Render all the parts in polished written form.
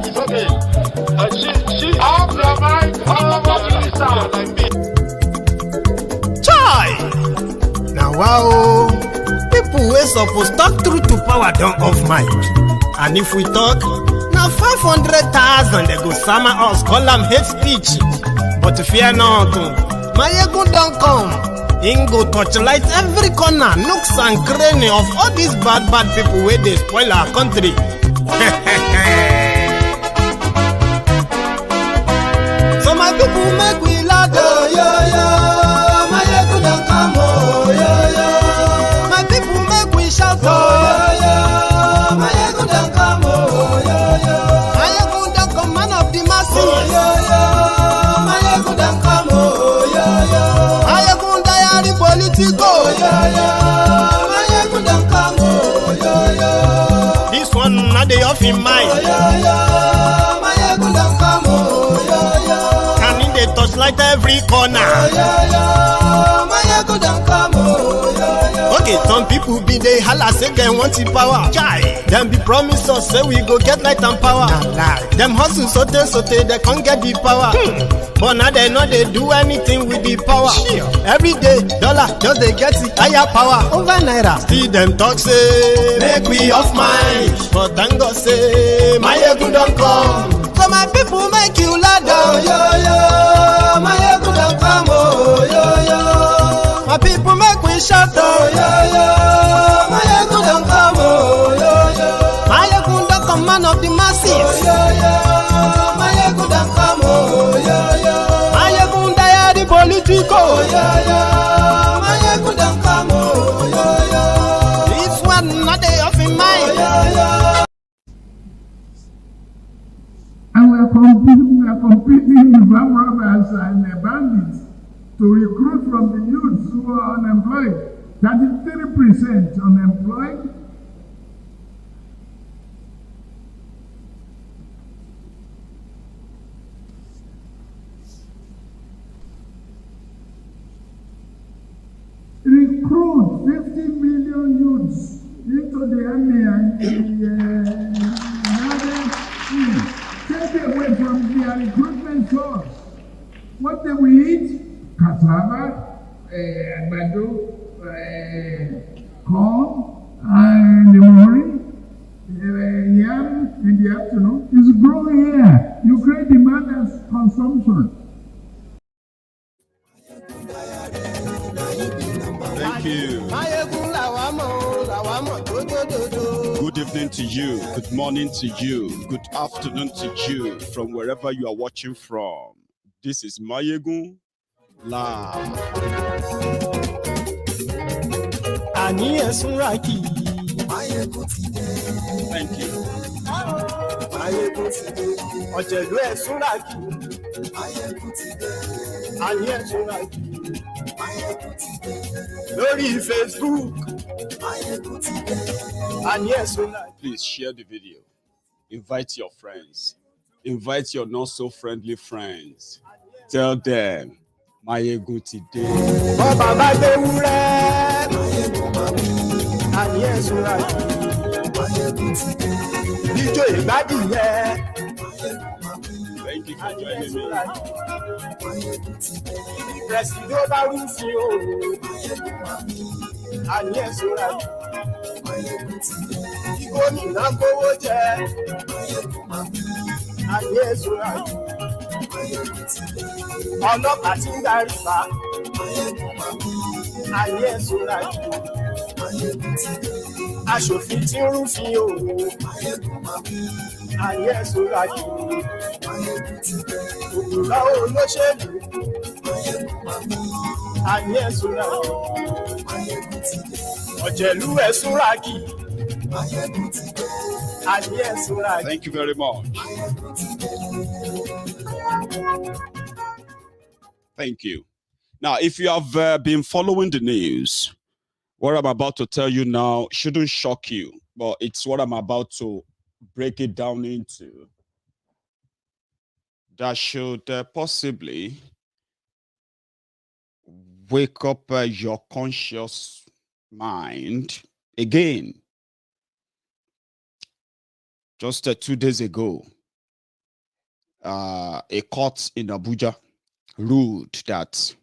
It's okay. She off your mind. Chai! Now wow, people wey suppose talk truth to power don't off mic. And if we talk, now 500,000 they go summer us, call them hate speech. But fear not, Maiyegun don't come. Him go torchlight every corner, nooks and cranny of all these bad people where they spoil our country. So my people make we laugh, oh, yo, yo. Maiyegun don't come, oh, yo, yo. My people make we shout, oh, yo, yo. Maiyegun don't come, oh, yo, yo. Maiyegun don't come, man of the masses, oh, yo, yo. Maiyegun don't come, oh, yo, yo. Maiyegun diary Politico, yo, yo. Maiyegun don't come, oh, yo, yo. This one not the off in mind, oh, yo, yo. Maiyegun don't come, oh, yo, yo. And in the touchlight every corner, oh, yo, yo. Maiyegun don't come, oh, yo, yo. Okay, some people be they holla say they want the power. Chai, them be promise us say we go get light and power. Nah. Them hustle sote they can't get the power. But now they know they do anything with the power. Every day, dollar just they get the higher power over naira. Still them talk say make we off mind. But thank God say Maiyegun don't come. So my people make you laugh, oh, yo, yo. Maiyegun don't come, oh, yo, yo. My people make we shout, oh, yo, yo. Maiyegun don't come, oh, yo, yo. Maiyegun don't come, man of the masses, oh, yo, yo. Maiyegun don't come, oh, yo, yo. Maiyegun diary Politico, oh, yo, yo. Maiyegun don't come, oh, yo, yo. This one not they off in mind, oh, yo, yo. And we are competing with armed robbers and bandits to recruit from the youths who are unemployed. 33% unemployed. Recruit 50 million youths into the army and take away from their recruitment source. What do we eat? Cassava, àgbàdo, corn, and the morning, yam in the afternoon. Is growing here. You create demand as consumption. Thank you. Good evening to you. Good morning to you. Good afternoon to you from wherever you are watching from. This is Maiyegun Live. Thank you. Lórí Facebook. Please share the video. Invite your friends. Invite your not so friendly friends. Tell them Maiyegun today. Thank you for joining me. Ọlọ́pàá tí ń darí bá ayé ẹ̀sùnra yìí, aṣòfin tí ń rúfin òwò ayé ẹ̀sùnra yìí, òkúra olóṣèlú ayé ẹ̀sùnra yìí, ọ̀jẹ̀lú ẹ̀sùnra yìí ayé ẹ̀sùnra yìí. Thank you very much. Thank you. Now, if you have been following the news, what I'm about to tell you now shouldn't shock you, but it's what I'm about to break it down into. That should possibly wake up your conscious mind again. Just 2 days ago, a court in Abuja ruled that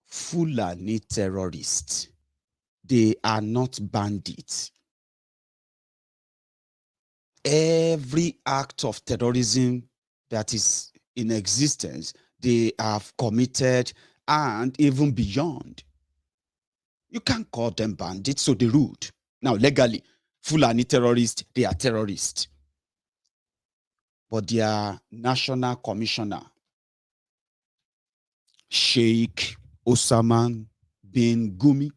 Fulani terrorists, they are not bandits. Every act of terrorism that is in existence, they have committed, and even beyond. You can't call them bandits, so they ruled. Now, legally, Fulani terrorists, they are terrorists. But their national commissioner, Sheikh Gumi,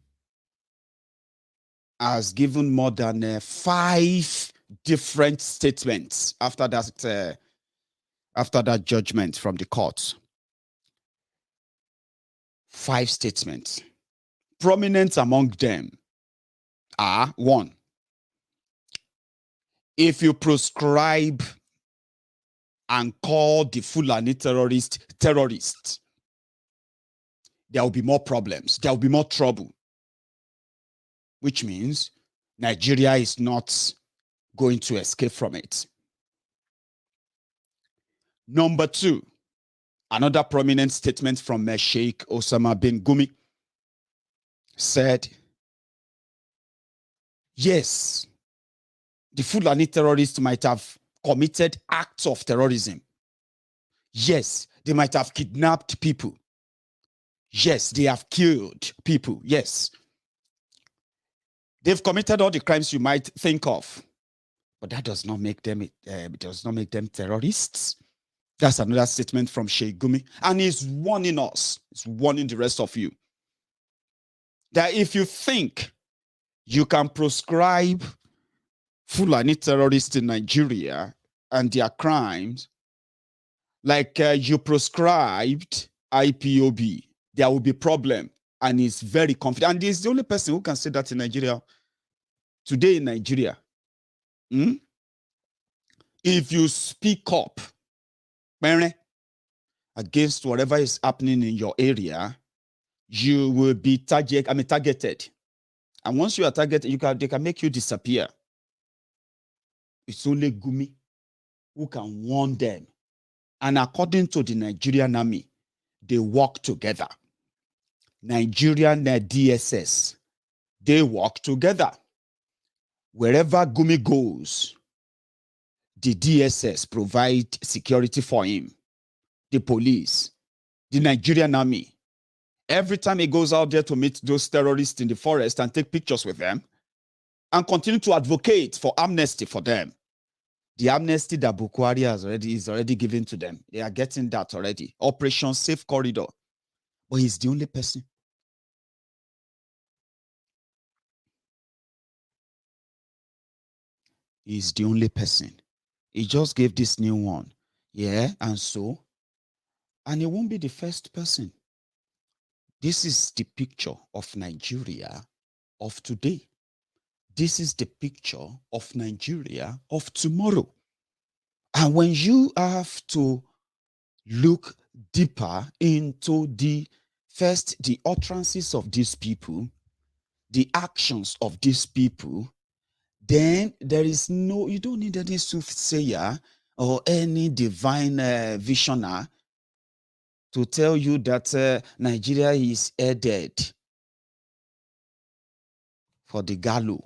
has given more than 5 different statements after that judgment from the court. 5 statements. Prominent among them are: 1, if you proscribe and call the Fulani terrorists, there will be more problems, there will be more trouble, which means Nigeria is not going to escape from it. Number 2, another prominent statement from Sheikh Gumi said, yes, the Fulani terrorists might have committed acts of terrorism. Yes, they might have kidnapped people. Yes, they have killed people. Yes, they've committed all the crimes you might think of, but that does not make them terrorists. That's another statement from Sheikh Gumi, and he's warning us, he's warning the rest of you, that if you think you can proscribe Fulani terrorists in Nigeria and their crimes like you proscribed IPOB, there will be problem. And he's very confident. And he's the only person who can say that in Nigeria. Today in Nigeria, if you speak up against whatever is happening in your area, you will be targeted. And once you are targeted, they can make you disappear. It's only Gumi who can warn them. And according to the Nigerian army, they work together. Nigerian DSS, they work together. Wherever Gumi goes, the DSS provide security for him. The police, the Nigerian army. Every time he goes out there to meet those terrorists in the forest and take pictures with them and continue to advocate for amnesty for them. The amnesty that Bukwari is already given to them. They are getting that already. Operation Safe Corridor. But he's the only person. He's the only person. He just gave this new one. Yeah, and he won't be the first person. This is the picture of Nigeria of today. This is the picture of Nigeria of tomorrow. And when you have to look deeper into the utterances of these people, the actions of these people, then there is you don't need any soothsayer or any divine visioner to tell you that Nigeria is headed for the gallows.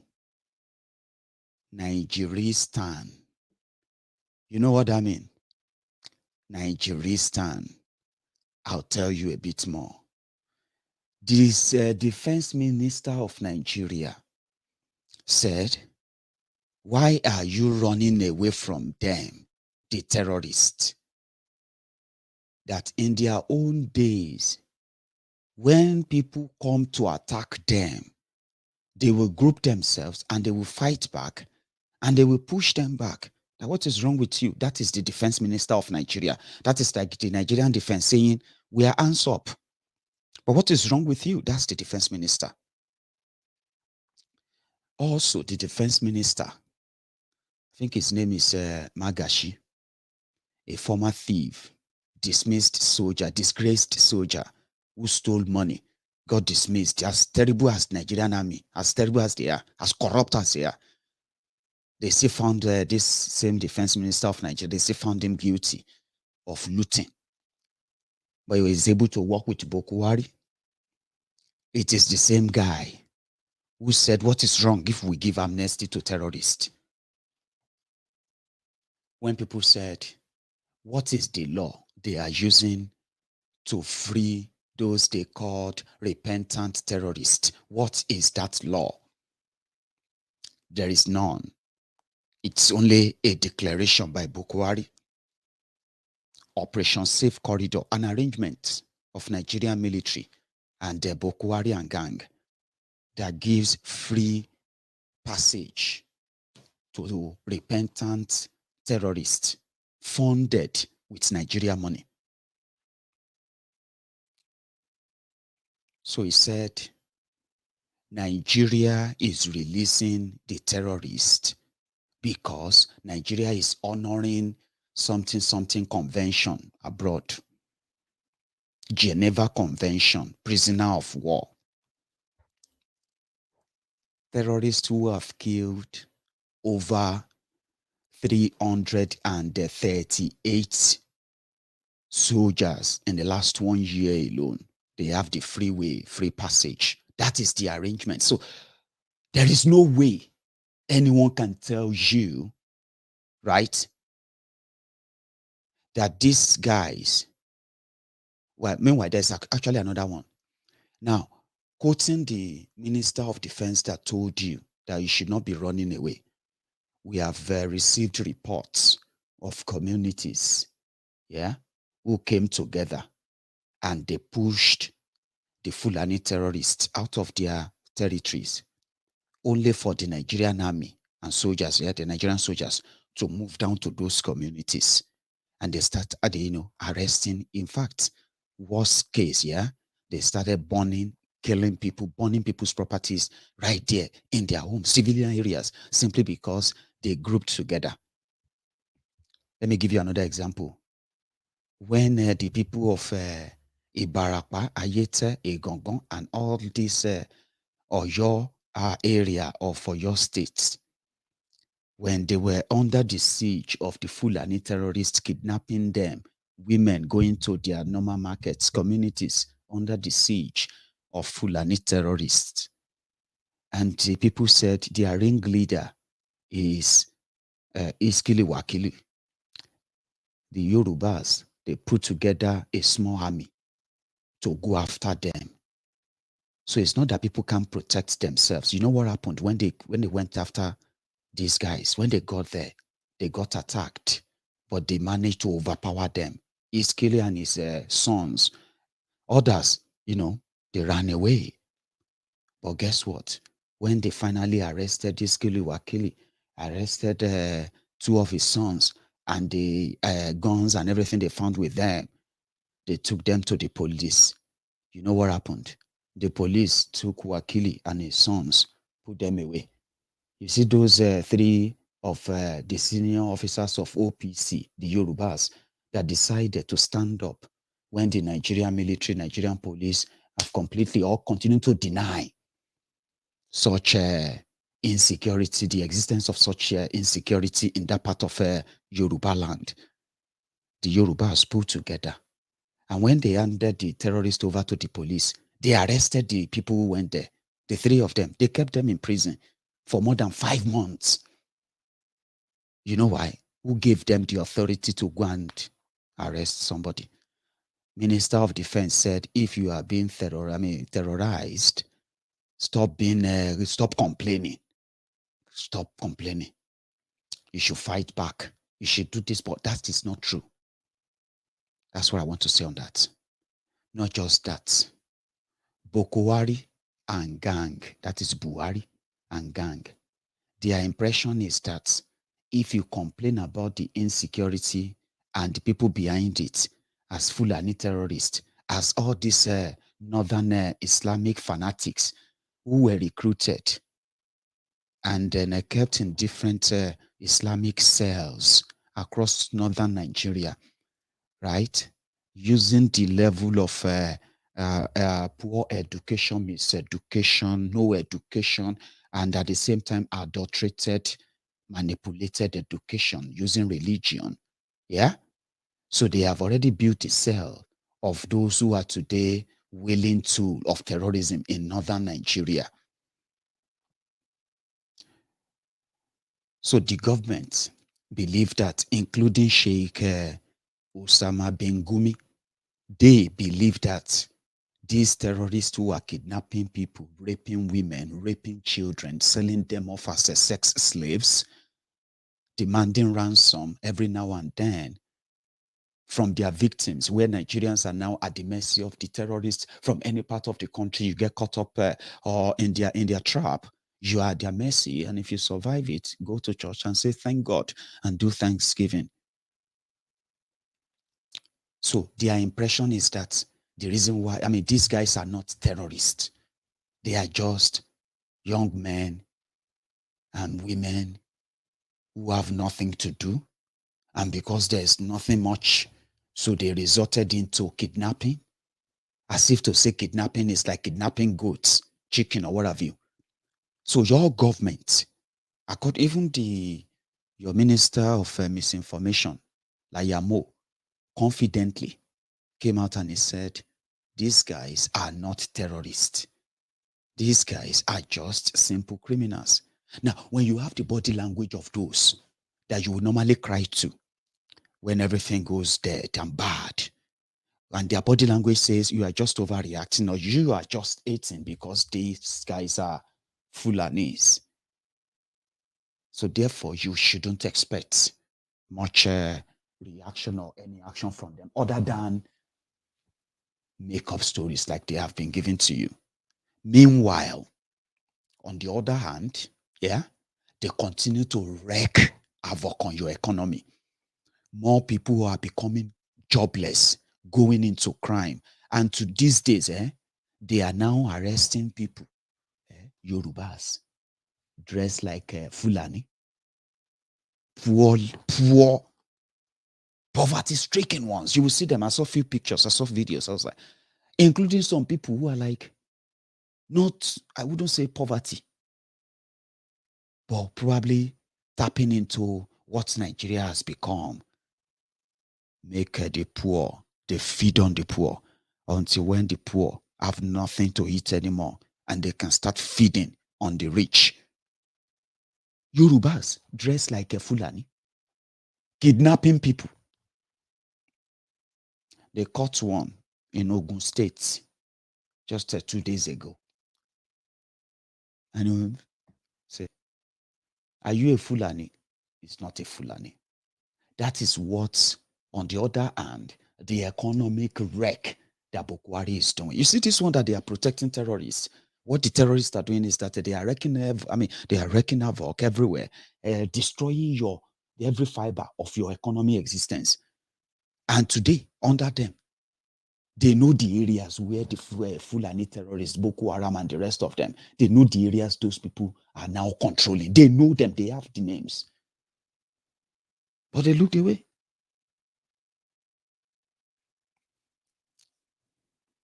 Nigeristan. You know what I mean? Nigeristan. I'll tell you a bit more. This defense minister of Nigeria said, why are you running away from them, the terrorists? That in their own days, when people come to attack them, they will group themselves and they will fight back and they will push them back. Now, what is wrong with you? That is the defense minister of Nigeria. That is like the Nigerian defense saying, we are hands up. But what is wrong with you? That's the defense minister. Also, the defense minister, I think his name is Magashi, a former thief, dismissed soldier, disgraced soldier who stole money, got dismissed. As terrible as Nigerian army, as terrible as they are, as corrupt as they are, they still found this same defense minister of Nigeria, they still found him guilty of looting. But he was able to work with Boko Haram. It is the same guy who said, what is wrong if we give amnesty to terrorists? When people said, what is the law they are using to free those they called repentant terrorists? What is that law? There is none. It's only a declaration by Boko Haram, Operation Safe Corridor, an arrangement of Nigerian military and the Boko Haram gang that gives free passage to repentant terrorists funded with Nigeria money. So he said, Nigeria is releasing the terrorists because Nigeria is honoring something convention abroad. Geneva Convention, prisoner of war. Terrorists who have killed over 338 soldiers in the last 1 year alone. They have the free passage. That is the arrangement. So there is no way anyone can tell you, right, that these guys, well, meanwhile, there's actually another one. Now, quoting the Minister of Defense that told you that you should not be running away, we have received reports of communities, who came together and they pushed the Fulani terrorists out of their territories, only for the Nigerian army and soldiers, the Nigerian soldiers, to move down to those communities. And they started, arresting. In fact, worst case, they started killing people, burning people's properties right there in their homes, civilian areas, simply because they grouped together. Let me give you another example. When the people of Ibarapa, Ayete, Egongon, and all this Oyo area of Oyo states, when they were under the siege of the Fulani terrorists kidnapping them, women going to their normal markets, communities under the siege of Fulani terrorists. And the people said their ringleader is Iskili Wakili. The Yorubas, they put together a small army to go after them. So it's not that people can't protect themselves. You know what happened when they went after these guys? When they got there, they got attacked, but they managed to overpower them. Iskili and his sons, others, they ran away. But guess what? When they finally arrested Iskili Wakili, arrested 2 of his sons, and the guns and everything they found with them, they took them to the police. You know what happened? The police took Wakili and his sons, put them away. You see those 3 of the senior officers of OPC, the Yorubas, that decided to stand up when the Nigerian military, Nigerian police have completely or continue to deny such insecurity, the existence of such insecurity in that part of Yoruba land. The Yorubas put together. And when they handed the terrorists over to the police, they arrested the people who went there. The 3 of them, they kept them in prison for more than 5 months. You know why? Who gave them the authority to go and arrest somebody? Minister of Defense said, if you are being terrorized, stop complaining. Stop complaining. You should fight back. You should do this, but that is not true. That's what I want to say on that. Not just that. Boko Haram and gang, that is Buhari and gang, their impression is that if you complain about the insecurity and the people behind it as Fulani terrorists, as all these northern Islamic fanatics who were recruited and then kept in different Islamic cells across northern Nigeria, right? Using the level of poor education, miseducation, no education, and at the same time adulterated, manipulated education using religion. Yeah? So they have already built a cell of those who are today willing to of terrorism in northern Nigeria. So the government believe that, including Sheikh Osama bin Gumi, they believe that these terrorists who are kidnapping people, raping women, raping children, selling them off as sex slaves, demanding ransom every now and then from their victims, where Nigerians are now at the mercy of the terrorists from any part of the country. You get caught up or in their trap, you are at their mercy. And if you survive it, go to church and say thank God and do thanksgiving. So their impression is that the reason why, these guys are not terrorists. They are just young men and women who have nothing to do. And because there's nothing much, so they resorted into kidnapping, as if to say kidnapping is like kidnapping goats, chicken, or what have you. So your government, even your minister of misinformation, Layamo, confidently came out and he said, these guys are not terrorists. These guys are just simple criminals. Now, when you have the body language of those that you would normally cry to when everything goes dead and bad, and their body language says you are just overreacting or you are just eating because these guys are Fulanis. So therefore, you shouldn't expect much reaction or any action from them other than make up stories like they have been given to you. Meanwhile, on the other hand, they continue to wreak havoc on your economy. More people are becoming jobless, going into crime. And to these days, they are now arresting people, Yorubas, dressed like Fulani, poor, poverty-stricken ones. You will see them. I saw a few pictures, I saw videos. I was like, including some people who are like, not, I wouldn't say poverty, but probably tapping into what Nigeria has become. Make the poor, they feed on the poor until when the poor have nothing to eat anymore and they can start feeding on the rich. Yorubas dress like a Fulani, kidnapping people. They caught one in Ogun State just 2 days ago. And you say, are you a Fulani? It's not a Fulani. That is what, on the other hand, the economic wreck that Boko Haram is doing. You see this one that they are protecting terrorists. What the terrorists are doing is that they are wreaking havoc everywhere, destroying every fiber of your economy existence. And today, under them, they know the areas where the Fulani terrorists, Boko Haram and the rest of them, they know the areas those people are now controlling. They know them, they have the names. But they look away.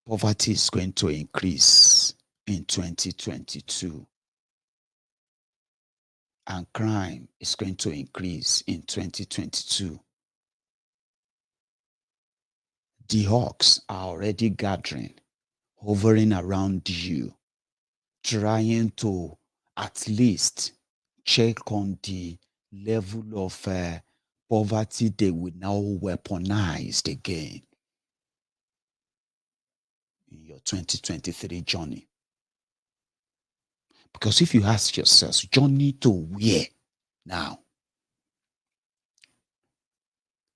Poverty is going to increase in 2022. And crime is going to increase in 2022. The hawks are already gathering, hovering around you, trying to at least check on the level of poverty they will now weaponize again in your 2023 journey. Because if you ask yourselves, journey to where now?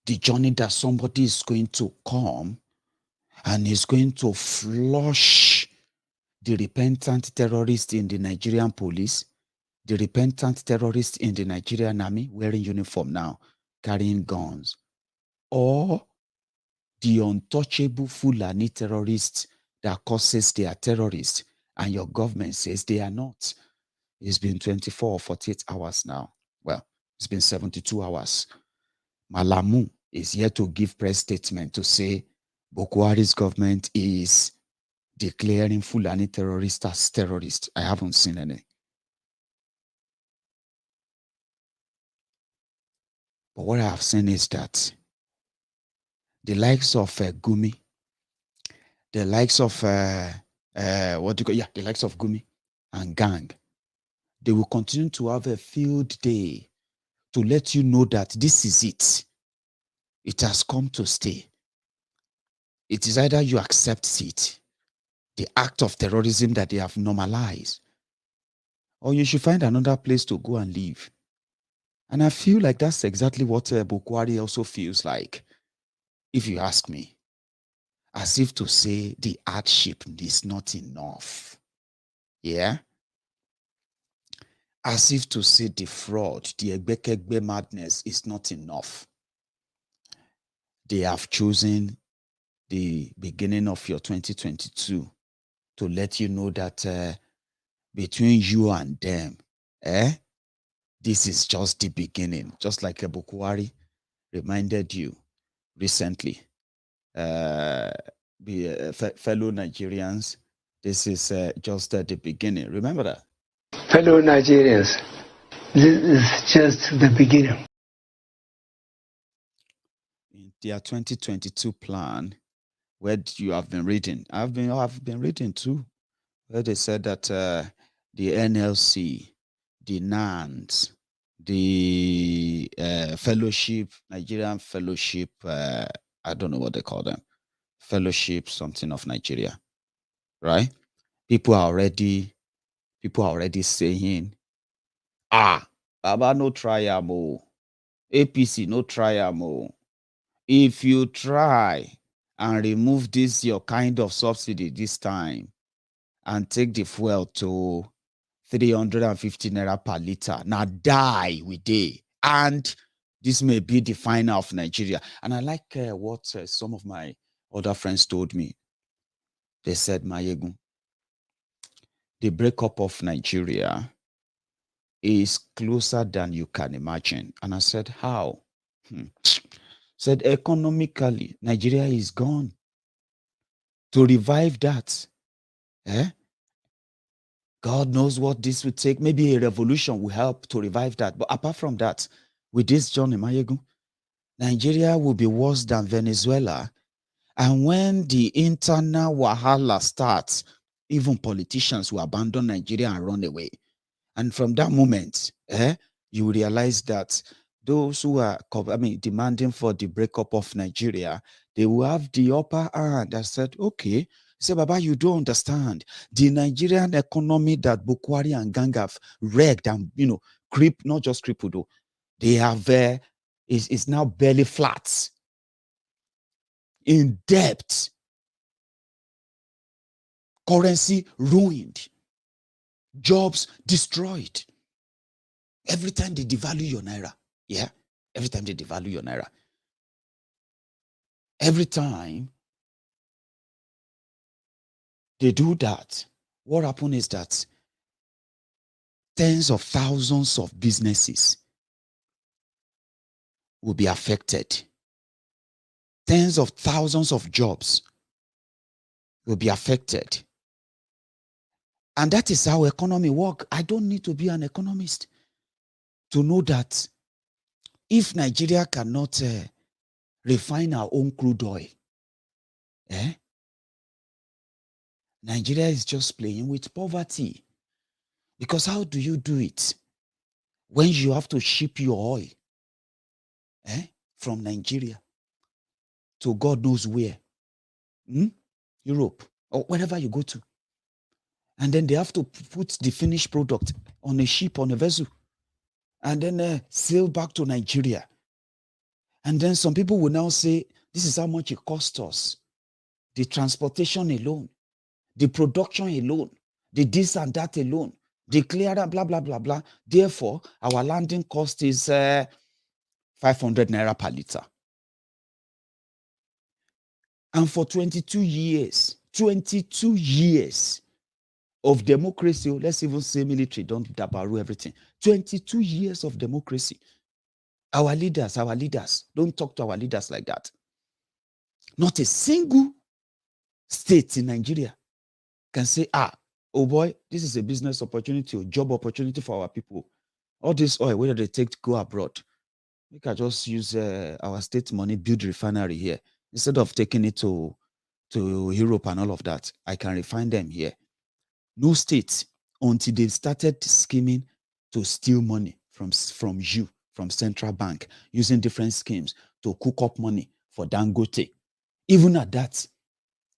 The journey that somebody is going to come and is going to flush the repentant terrorists in the Nigerian police, the repentant terrorists in the Nigerian army wearing uniform now, carrying guns, or the untouchable Fulani terrorists that causes they are terrorists and your government says they are not. It's been 24 or 48 hours now. Well, it's been 72 hours. Malamu is here to give press statement to say Boko Haram's government is declaring Fulani terrorists as terrorists. I haven't seen any. But what I have seen is that the likes of Gumi, the likes of what do you call? Yeah, the likes of Gumi and gang, they will continue to have a field day to let you know that this is it. It has come to stay. It is either you accept it, the act of terrorism that they have normalized, or you should find another place to go and live. And I feel like that's exactly what Bukwari also feels like, if you ask me. As if to say the hardship is not enough. Yeah? As if to say the fraud, the egbekegbe madness is not enough. They have chosen the beginning of your 2022 to let you know that between you and them, this is just the beginning. Just like Bukwari reminded you recently. Fellow Nigerians, this is just the beginning. Remember that? Fellow Nigerians, this is just the beginning. In their 2022 plan, where you have been reading, I've been reading too, where they said that the NLC, the NANS, the fellowship, Nigerian fellowship, I don't know what they call them, fellowship something of Nigeria, right? People are already saying, Baba no try mo, APC no try mo. If you try and remove this your kind of subsidy this time and take the fuel to 350 naira per liter, now die with day. And this may be the final of Nigeria. And I like what some of my other friends told me. They said, Maiyegun, the breakup of Nigeria is closer than you can imagine. And I said, how? Said, economically, Nigeria is gone. To revive that, God knows what this would take. Maybe a revolution will help to revive that. But apart from that, with this journey, Maiyegun, Nigeria will be worse than Venezuela. And when the internal wahala starts, even politicians will abandon Nigeria and run away. And from that moment, you realize that those who are demanding for the breakup of Nigeria, they will have the upper hand. I said, okay, say, Baba, you don't understand. The Nigerian economy that Bukwari and gang have wrecked and, not just crippled, though, they have, is now barely flat, in debt, currency ruined, jobs destroyed. Every time they devalue your naira, every time they devalue your naira, every time they do that, what happens is that tens of thousands of businesses will be affected. Tens of thousands of jobs will be affected. And that is how economy works. I don't need to be an economist to know that if Nigeria cannot refine our own crude oil, Nigeria is just playing with poverty. Because how do you do it when you have to ship your oil from Nigeria to God knows where? Europe, or wherever you go to. And then they have to put the finished product on a ship, on a vessel, and then sail back to Nigeria. And then some people will now say, this is how much it costs us. The transportation alone, the production alone, the this and that alone, the clearer, blah, blah, blah, blah. Therefore, our landing cost is 500 naira per liter. And for 22 years of democracy, let's even say military, don't dabaru everything. 22 years of democracy. Our leaders, don't talk to our leaders like that. Not a single state in Nigeria can say, oh boy, this is a business opportunity or job opportunity for our people. All this oil, whether they take to go abroad, we can just use our state money, build refinery here. Instead of taking it to Europe and all of that, I can refine them here. No states until they started scheming to steal money from you, from central bank, using different schemes to cook up money for Dangote. Even at that,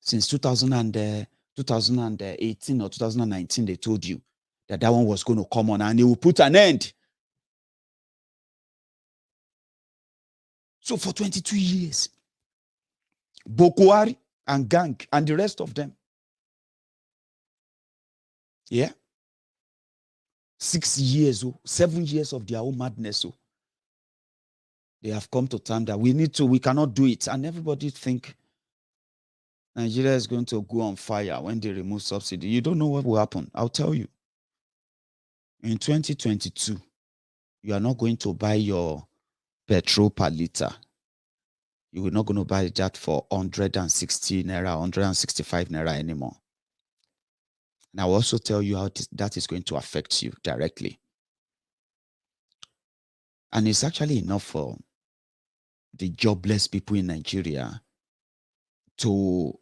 since 2018 or 2019, they told you that one was going to come on and it will put an end. So for 22 years, Boko Haram and gang and the rest of them, 6 years, 7 years of their own madness, they have come to term that we cannot do it. And everybody think Nigeria is going to go on fire when they remove subsidy. You don't know what will happen. I'll tell you. In 2022, you are not going to buy your petrol per liter. You are not going to buy that for 160 naira, 165 naira anymore. And I will also tell you how that is going to affect you directly. And it's actually enough for the jobless people in Nigeria to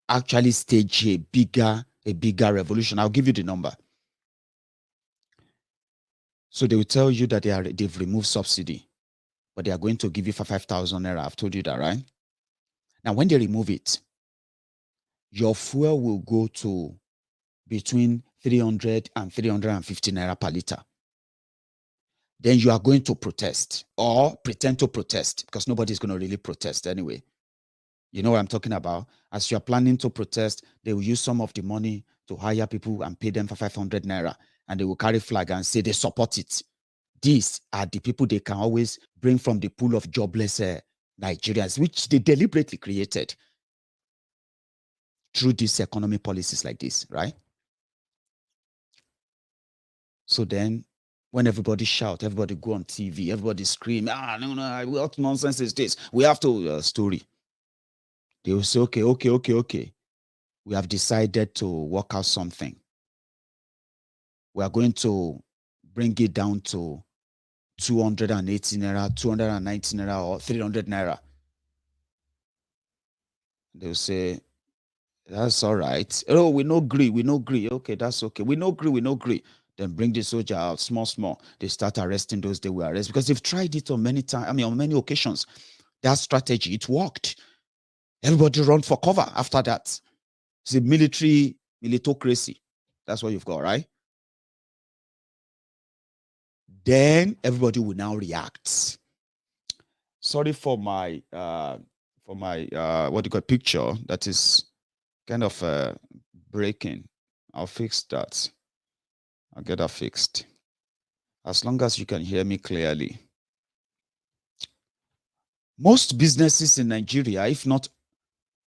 actually stage a bigger revolution. I'll give you the number. So they will tell you that they've removed subsidy, but they are going to give you 5,000 naira. I've told you that, right? Now, when they remove it, your fuel will go to between 300 and 350 naira per liter. Then you are going to protest or pretend to protest, because nobody's going to really protest anyway. You know what I'm talking about? As you're planning to protest, they will use some of the money to hire people and pay them for 500 naira. And they will carry flag and say they support it. These are the people they can always bring from the pool of jobless Nigerians, which they deliberately created through these economic policies like this, right? So then, when everybody shout, everybody go on TV, everybody scream, no, what nonsense is this? We have to story. They will say, okay. We have decided to work out something. We are going to bring it down to 280 naira, 290 naira, or 300 naira. They will say, that's all right. Oh, we no agree. Okay, that's okay. We no agree. Then bring the soldier out, small. They start arresting those they will arrest, because they've tried it on many times. On many occasions. That strategy, it worked. Everybody run for cover after that. It's a militocracy. That's what you've got, right? Then everybody will now react. Sorry for my picture that is kind of breaking. I'll fix that. I'll get that fixed. As long as you can hear me clearly. Most businesses in Nigeria, if not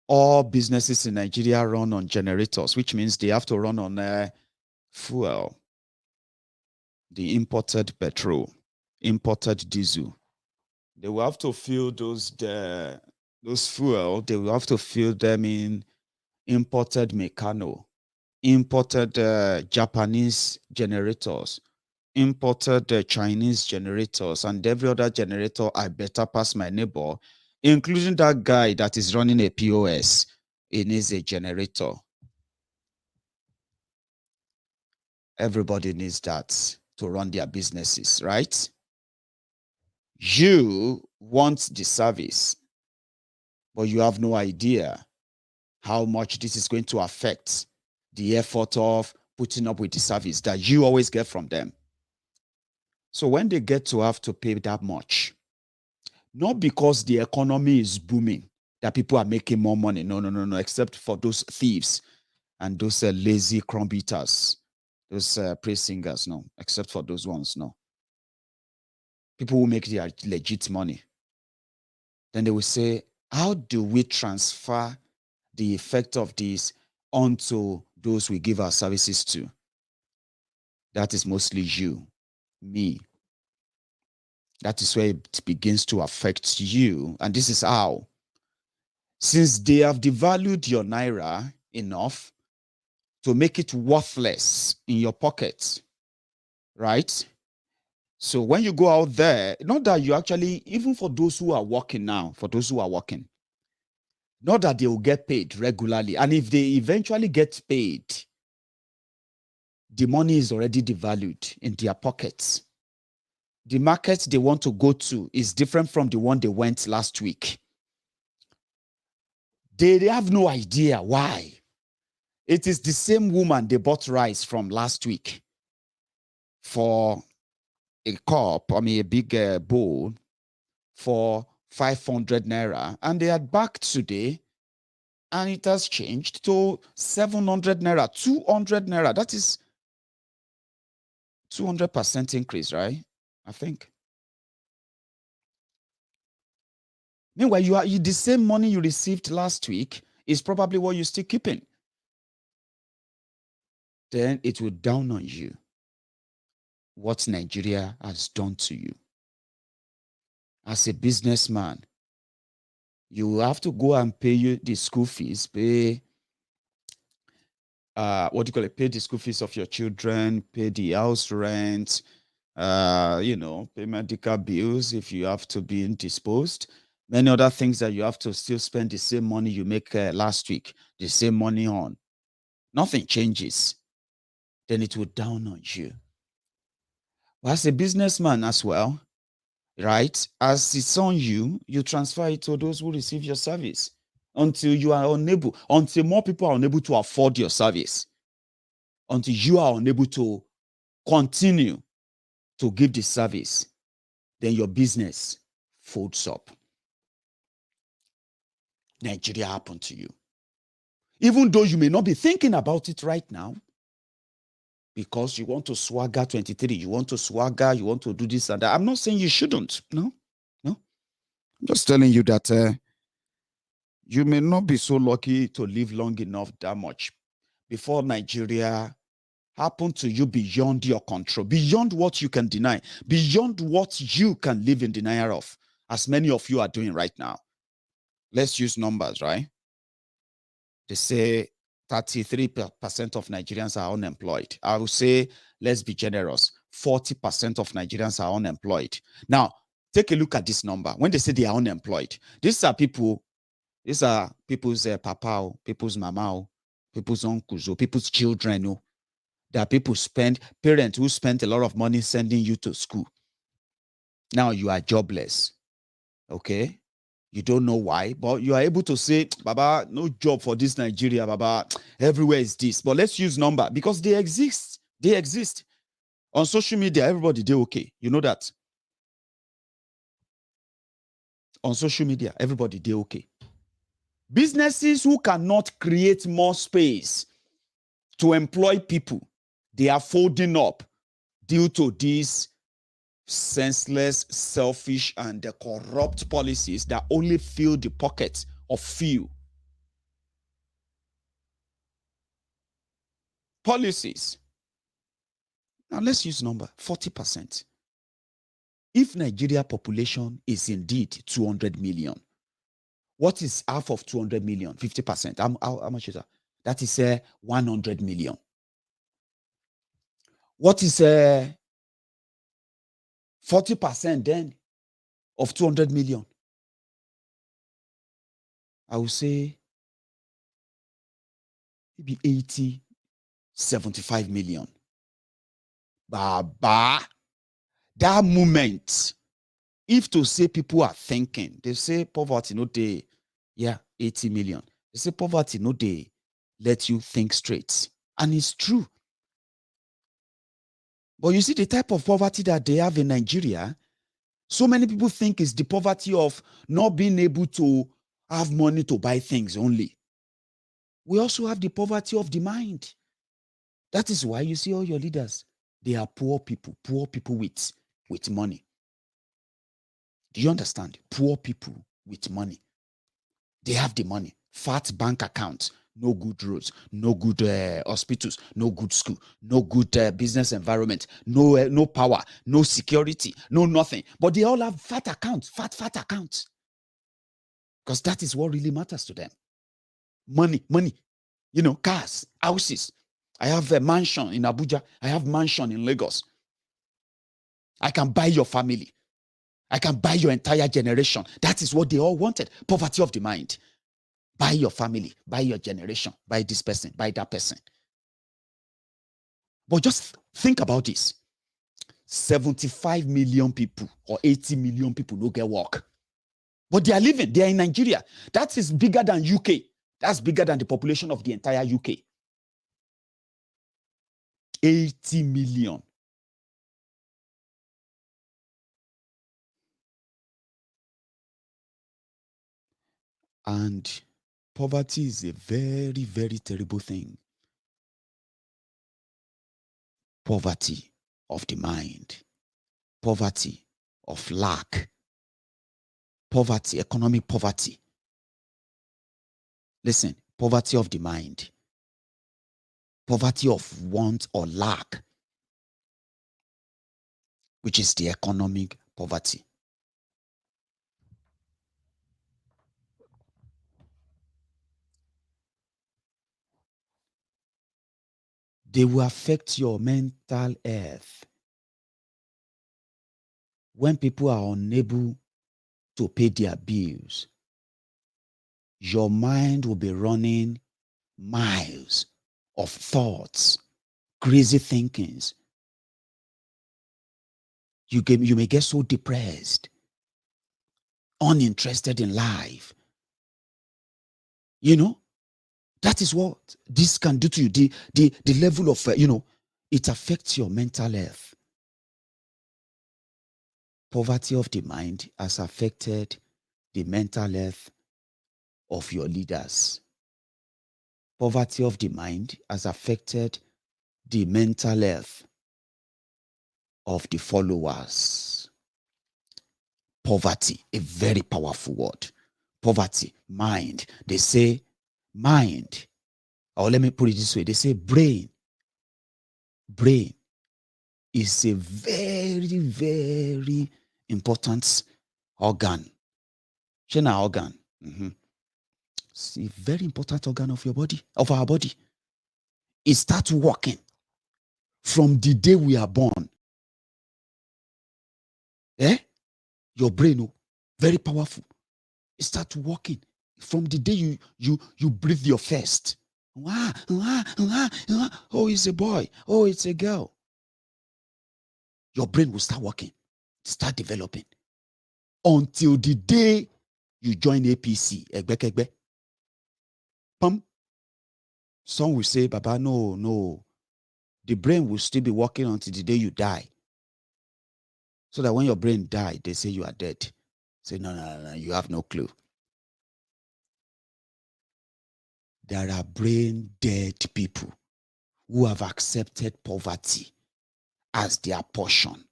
all businesses in Nigeria, run on generators, which means they have to run on fuel. The imported petrol, imported diesel. They will have to fill those fuel. They will have to fill them in imported Meccano, imported Japanese generators, imported Chinese generators, and every other generator I better pass my neighbor, including that guy that is running a POS. It needs a generator. Everybody needs that to run their businesses, right? You want the service, but you have no idea how much this is going to affect the effort of putting up with the service that you always get from them. So when they get to have to pay that much, not because the economy is booming, that people are making more money. No, except for those thieves and those lazy crumb eaters, those praise singers, no, except for those ones, no. People who make their legit money. Then they will say, how do we transfer the effect of this onto those we give our services to? That is mostly you, me. That is where it begins to affect you. And this is how. Since they have devalued your naira enough to make it worthless in your pocket, right? So when you go out there, not that you actually, even for those who are working now, Not that they will get paid regularly. And if they eventually get paid, the money is already devalued in their pockets. The market they want to go to is different from the one they went last week. They have no idea why. It is the same woman they bought rice from last week for a cup, a big bowl for 500 naira. And they are back today and it has changed to 700 naira, 200 naira. That is 200% increase, right? I think. Meanwhile, the same money you received last week is probably what you're still keeping. Then it will down on you what Nigeria has done to you. As a businessman, you have to go and pay the school fees, pay pay the school fees of your children, pay the house rent, pay medical bills if you have to be indisposed. Many other things that you have to still spend the same money you make last week, the same money on. Nothing changes. Then it will down on you. But as a businessman as well, right? As it's on you, you transfer it to those who receive your service until you are unable, until more people are unable to afford your service, until you are unable to continue to give the service, then your business folds up. Nigeria happened to you. Even though you may not be thinking about it right now, because you want to swaga 23, you want to swaga, you want to do this and that. I'm not saying you shouldn't. No. I'm just telling you that you may not be so lucky to live long enough that much before Nigeria happened to you beyond your control, beyond what you can deny, beyond what you can live in denial of, as many of you are doing right now. Let's use numbers, right? They say 33% of Nigerians are unemployed. I would say, let's be generous, 40% of Nigerians are unemployed. Now, take a look at this number. When they say they are unemployed, these are people's papa, people's mama, people's uncles, people's children. There are parents who spend a lot of money sending you to school. Now you are jobless. Okay? You don't know why, but you are able to say, Baba, no job for this Nigeria, Baba. Everywhere is this. But let's use number because they exist. They exist. On social media, everybody, they're okay. You know that. On social media, everybody, they're okay. Businesses who cannot create more space to employ people, they are folding up due to these senseless, selfish, and corrupt policies that only fill the pockets of few. Policies. Now let's use number 40%. If Nigeria population is indeed 200 million, what is half of 200 million? 50%. How much is that? That is 100 million. What is 40% then of 200 million? I would say maybe 80, 75 million. Baba, that moment, if to say people are thinking, they say poverty, no they, 80 million. They say poverty, no they let you think straight. And it's true. But you see the type of poverty that they have in Nigeria, so many people think it's the poverty of not being able to have money to buy things only. We also have the poverty of the mind. That is why you see all your leaders, they are poor people with money. Do you understand? Poor people with money. They have the money, fat bank accounts, no good roads, no good hospitals, no good school, no good business environment, no power, no security, no nothing. But they all have fat accounts, fat accounts. Because that is what really matters to them. Money, cars, houses. I have a mansion in Abuja. I have a mansion in Lagos. I can buy your family. I can buy your entire generation. That is what they all wanted. Poverty of the mind. Buy your family, buy your generation, buy this person, buy that person. But just think about this. 75 million people or 80 million people don't get work. But they are living, they are in Nigeria. That is bigger than UK. That's bigger than the population of the entire UK. 80 million. And poverty is a very, very terrible thing. Poverty of the mind, poverty of lack, poverty, economic poverty. Listen, poverty of the mind, poverty of want or lack, which is the economic poverty. They will affect your mental health. When people are unable to pay their bills, your mind will be running miles of thoughts, crazy thinkings. You may get so depressed, uninterested in life. You know, that is what this can do to you. The level of, it affects your mental health. Poverty of the mind has affected the mental health of your leaders. Poverty of the mind has affected the mental health of the followers. Poverty, a very powerful word. Poverty, mind. They say mind, or let me put it this way. They say brain. Brain is a very, very important organ. Shena organ. It's a very important organ of your body, of our body. It starts working from the day we are born. Your brain, very powerful. It starts working from the day you breathe your first. Oh, it's a boy. Oh, it's a girl. Your brain will start working, start developing until the day you join APC, egbekegbe. Pum. Some will say, Baba, no. The brain will still be working until the day you die. So that when your brain dies, they say you are dead. Say, no, you have no clue. There are brain dead people who have accepted poverty as their portion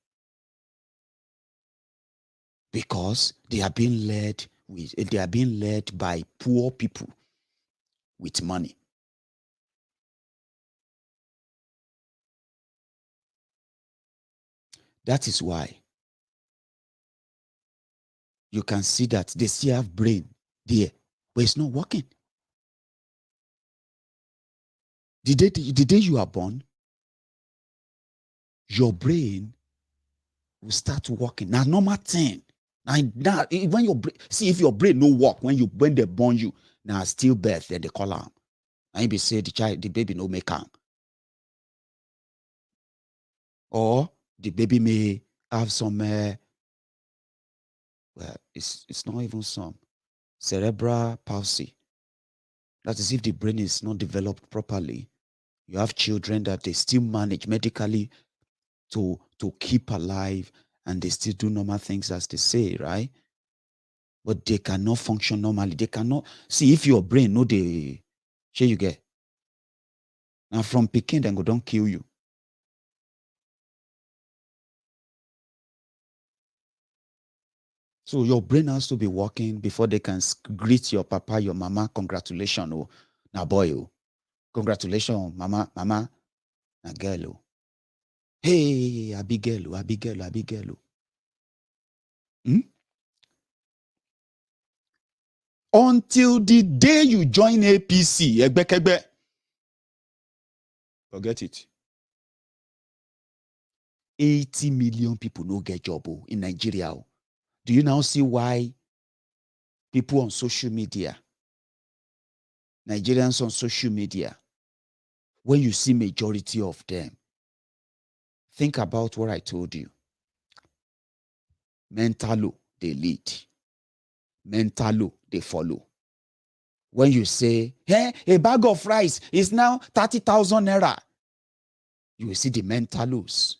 because they are being led by poor people with money. That is why you can see that they still have brain there, but it's not working. The day you are born, your brain will start working. Now, normal thing. Now, when your brain, see if your brain no work when they born you, now still birth, then they call them. And you say the baby no make am. Or the baby may have some it's not even some cerebral palsy. That is if the brain is not developed properly. You have children that they still manage medically to keep alive, and they still do normal things as they say, right? But they cannot function normally. They cannot see if your brain know the share you get. Now from Peking, then go don't kill you. So your brain has to be working before they can greet your papa, your mama, congratulations. Oh, now boy, oh, congratulations, mama, na girl. Oh. Hey, Abigail. Until the day you join APC, egbekegbe. Forget it. 80 million people no get job in Nigeria. Do you now see why people on social media Nigerians on social media, when you see majority of them, think about what I told you. Mentalo, they lead. Mentalo, they follow. When you say, hey, a bag of rice is now 30,000 naira, you will see the mentalos,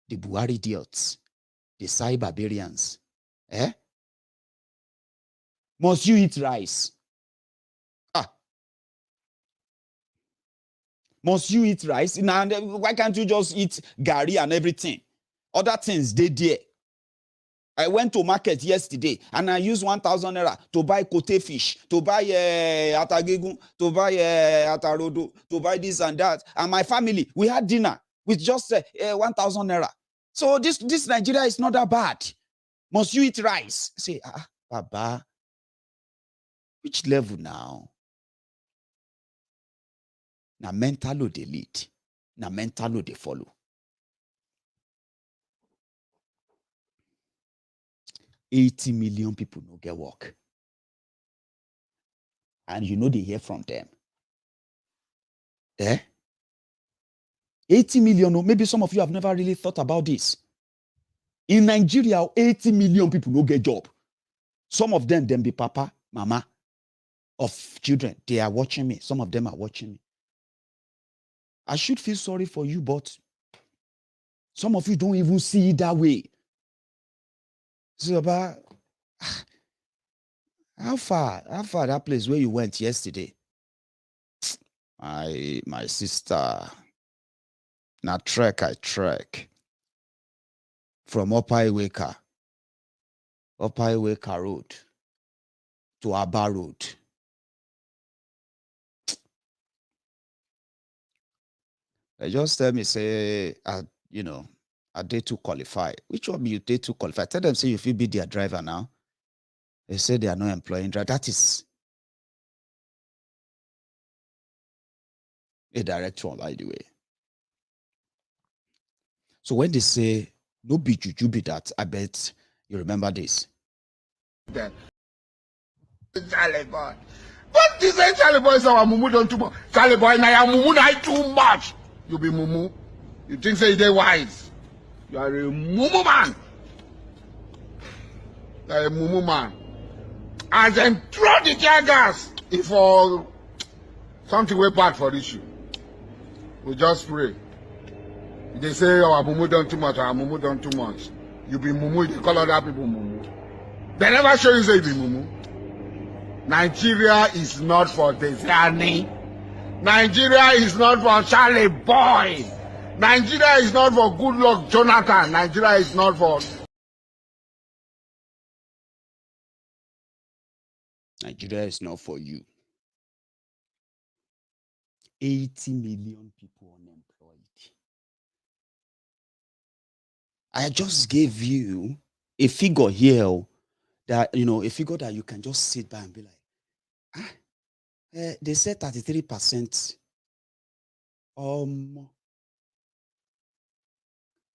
the Buhari idiots, the Sai barbarians. Must you eat rice? Must you eat rice? Now, why can't you just eat gari and everything? Other things, they there. I went to market yesterday and I used 1,000 naira to buy kote fish, to buy atagegun, to buy atarodo, to buy this and that. And my family, we had dinner with just 1,000 naira. So this Nigeria is not that bad. Must you eat rice? Say, Baba, which level now? Now mentalo they lead. Now mentalo they follow. 80 million people no get work. And you know they hear from them. 80 million, or maybe some of you have never really thought about this. In Nigeria, 80 million people no get job. Some of them be papa, mama of children. They are watching me. Some of them are watching me. I should feel sorry for you, but some of you don't even see it that way. So about how far that place where you went yesterday? My sister, I trek from Upper Iweka Road to Aba Road. They just tell me, say, I day to qualify. Which one you day to qualify? Tell them, say, if you be their driver now. They say they are not employing driver. That is a direct one, by the way. So when they say, no be juju be that, I bet you remember this. Charlie boy. What is that Charlie boy? So mumu don't too much. Charlie boy, now mumu not too much. You be mumu. You think say they wise? You are a mumu man. You are a mumu man. And then throw the tear gas if for something way bad for issue. We just pray. They say our mumu done too much, our mumu done too much. You be mumu, they call other people mumu. They never show you say you be mumu. Nigeria is not for Desani. Nigeria is not for Charlie Boy. Nigeria is not for Goodluck Jonathan. Nigeria is not for... Nigeria is not for you. 80 million people unemployed. I just gave you a figure here that, a figure that you can just sit by and be like, they said 33%.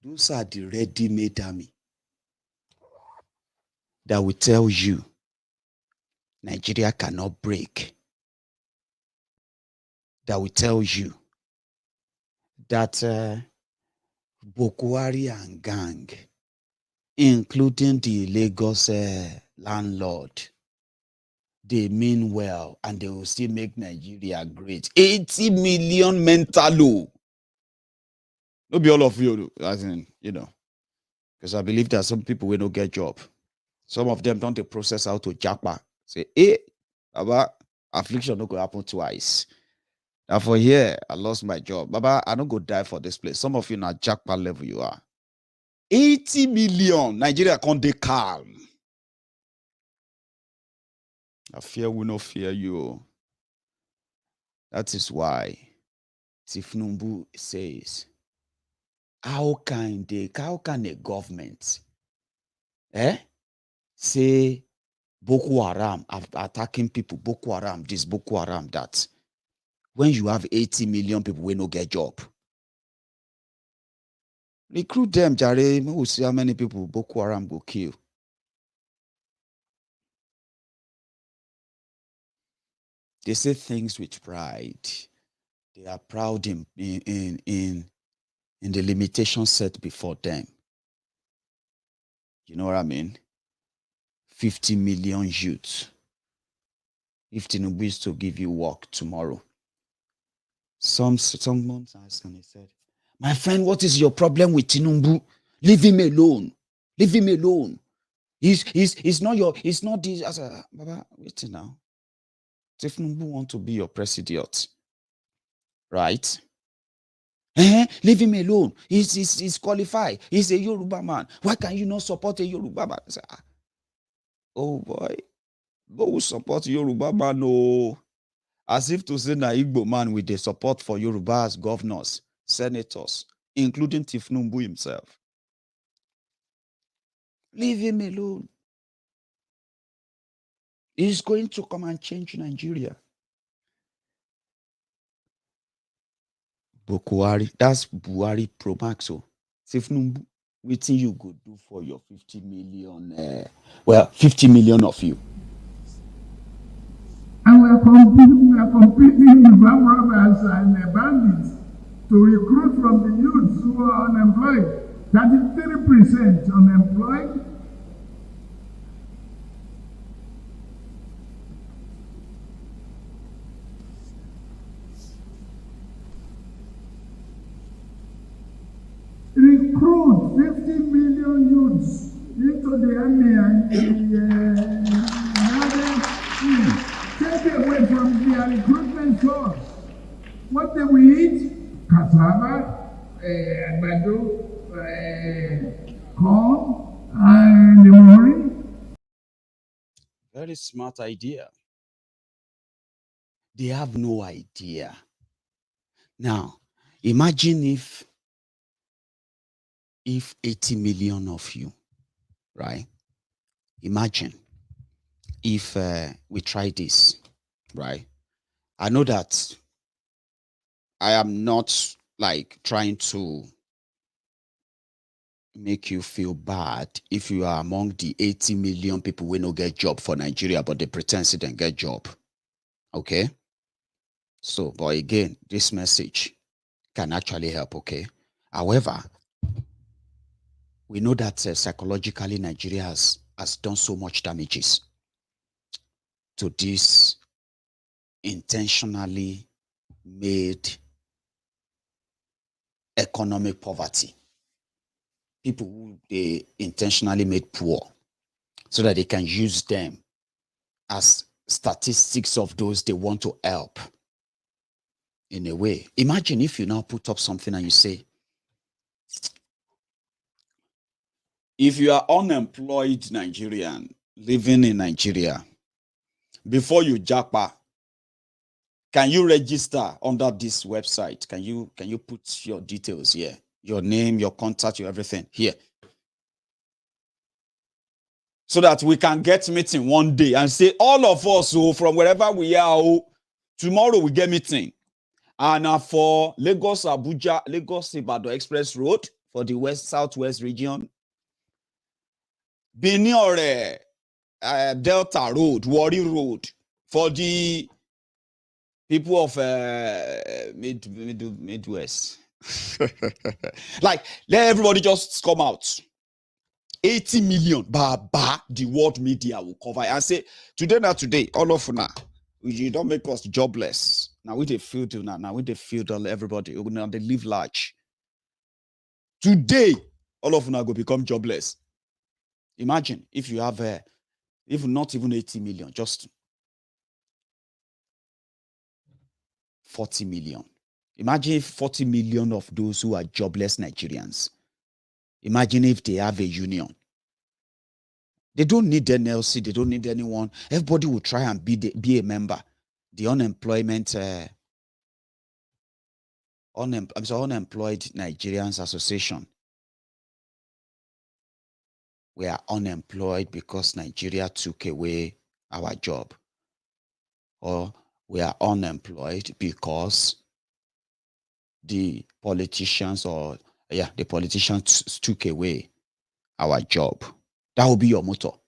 Those are the ready-made army that will tell you Nigeria cannot break. That will tell you that Boko Haram and gang, including the Lagos landlord, they mean well and they will still make Nigeria great. 80 million mentalo. Not be all of you, as in, because I believe that some people will not get job. Some of them don't process out to japa. Say, Baba, affliction not going to happen twice. Now for here, I lost my job. Baba, I don't go die for this place. Some of you now jackpot level you are. 80 million. Nigeria can't dey calm. I fear will not fear you. That is why Tifnumbu says, how can a government say Boko Haram attacking people, Boko Haram this, Boko Haram that, when you have 80 million people will not get job? Recruit them, Jare. We will see how many people Boko Haram go kill. They say things with pride. They are proud in the limitation set before them. You know what I mean? 50 million youths. If Tinubu is to give you work tomorrow. Someone asked and he said, my friend, what is your problem with Tinubu? Leave him alone. Leave him alone. He's not this. As a Baba, wait now. Tinubu want to be your president, right? Leave him alone. He's qualified. He's a Yoruba man. Why can you not support a Yoruba man? Say, oh boy, but who support Yoruba man? No, as if to say na Igbo man with the support for Yoruba as governors, senators, including Tinubu himself. Leave him alone. He's going to come and change Nigeria. Buhari, that's Buhari Pro Max. So, Tinubu, waiting you could do for your 50 million, 50 million of you. And we are competing with armed robbers and bandits to recruit from the youths who are unemployed. 33% unemployed. Recruit 50 million youths into the army and take away from their recruitment source. What do we eat? Cassava, àgbàdo, corn, and mori. Very smart idea. They have no idea. Now, imagine if 80 million of you, right? Imagine if we try this, right? I know that I am not like trying to make you feel bad if you are among the 80 million people who no get job for Nigeria, but they pretend they don't get job. Okay? So, but again, this message can actually help, okay? However, we know that psychologically Nigeria has done so much damages to this intentionally made economic poverty. People who they intentionally made poor so that they can use them as statistics of those they want to help in a way. Imagine if you now put up something and you say, if you are unemployed Nigerian living in Nigeria, before you japa, can you register under this website? Can you put your details here? Your name, your contact, your everything here. So that we can get meeting one day and say all of us from wherever we are, tomorrow we get meeting. And for Lagos, Abuja, Lagos Ibadan Express Road for the Southwest region, Benin Delta Road, Warri Road for the people of Midwest. Like, let everybody just come out. 80 million, the world media will cover it and say, today, all of now, you don't make us jobless. Now we they field now we they field everybody. Now they live large. Today, all of now go become jobless. Imagine if you have if not even 80 million, just 40 million. Imagine if 40 million of those who are jobless Nigerians. Imagine if they have a union. They don't need NLC. They don't need anyone. Everybody will try and be a member. The Unemployed Nigerians Association. We are unemployed because Nigeria took away our job. Or we are unemployed because the politicians took away our job. That will be your motto.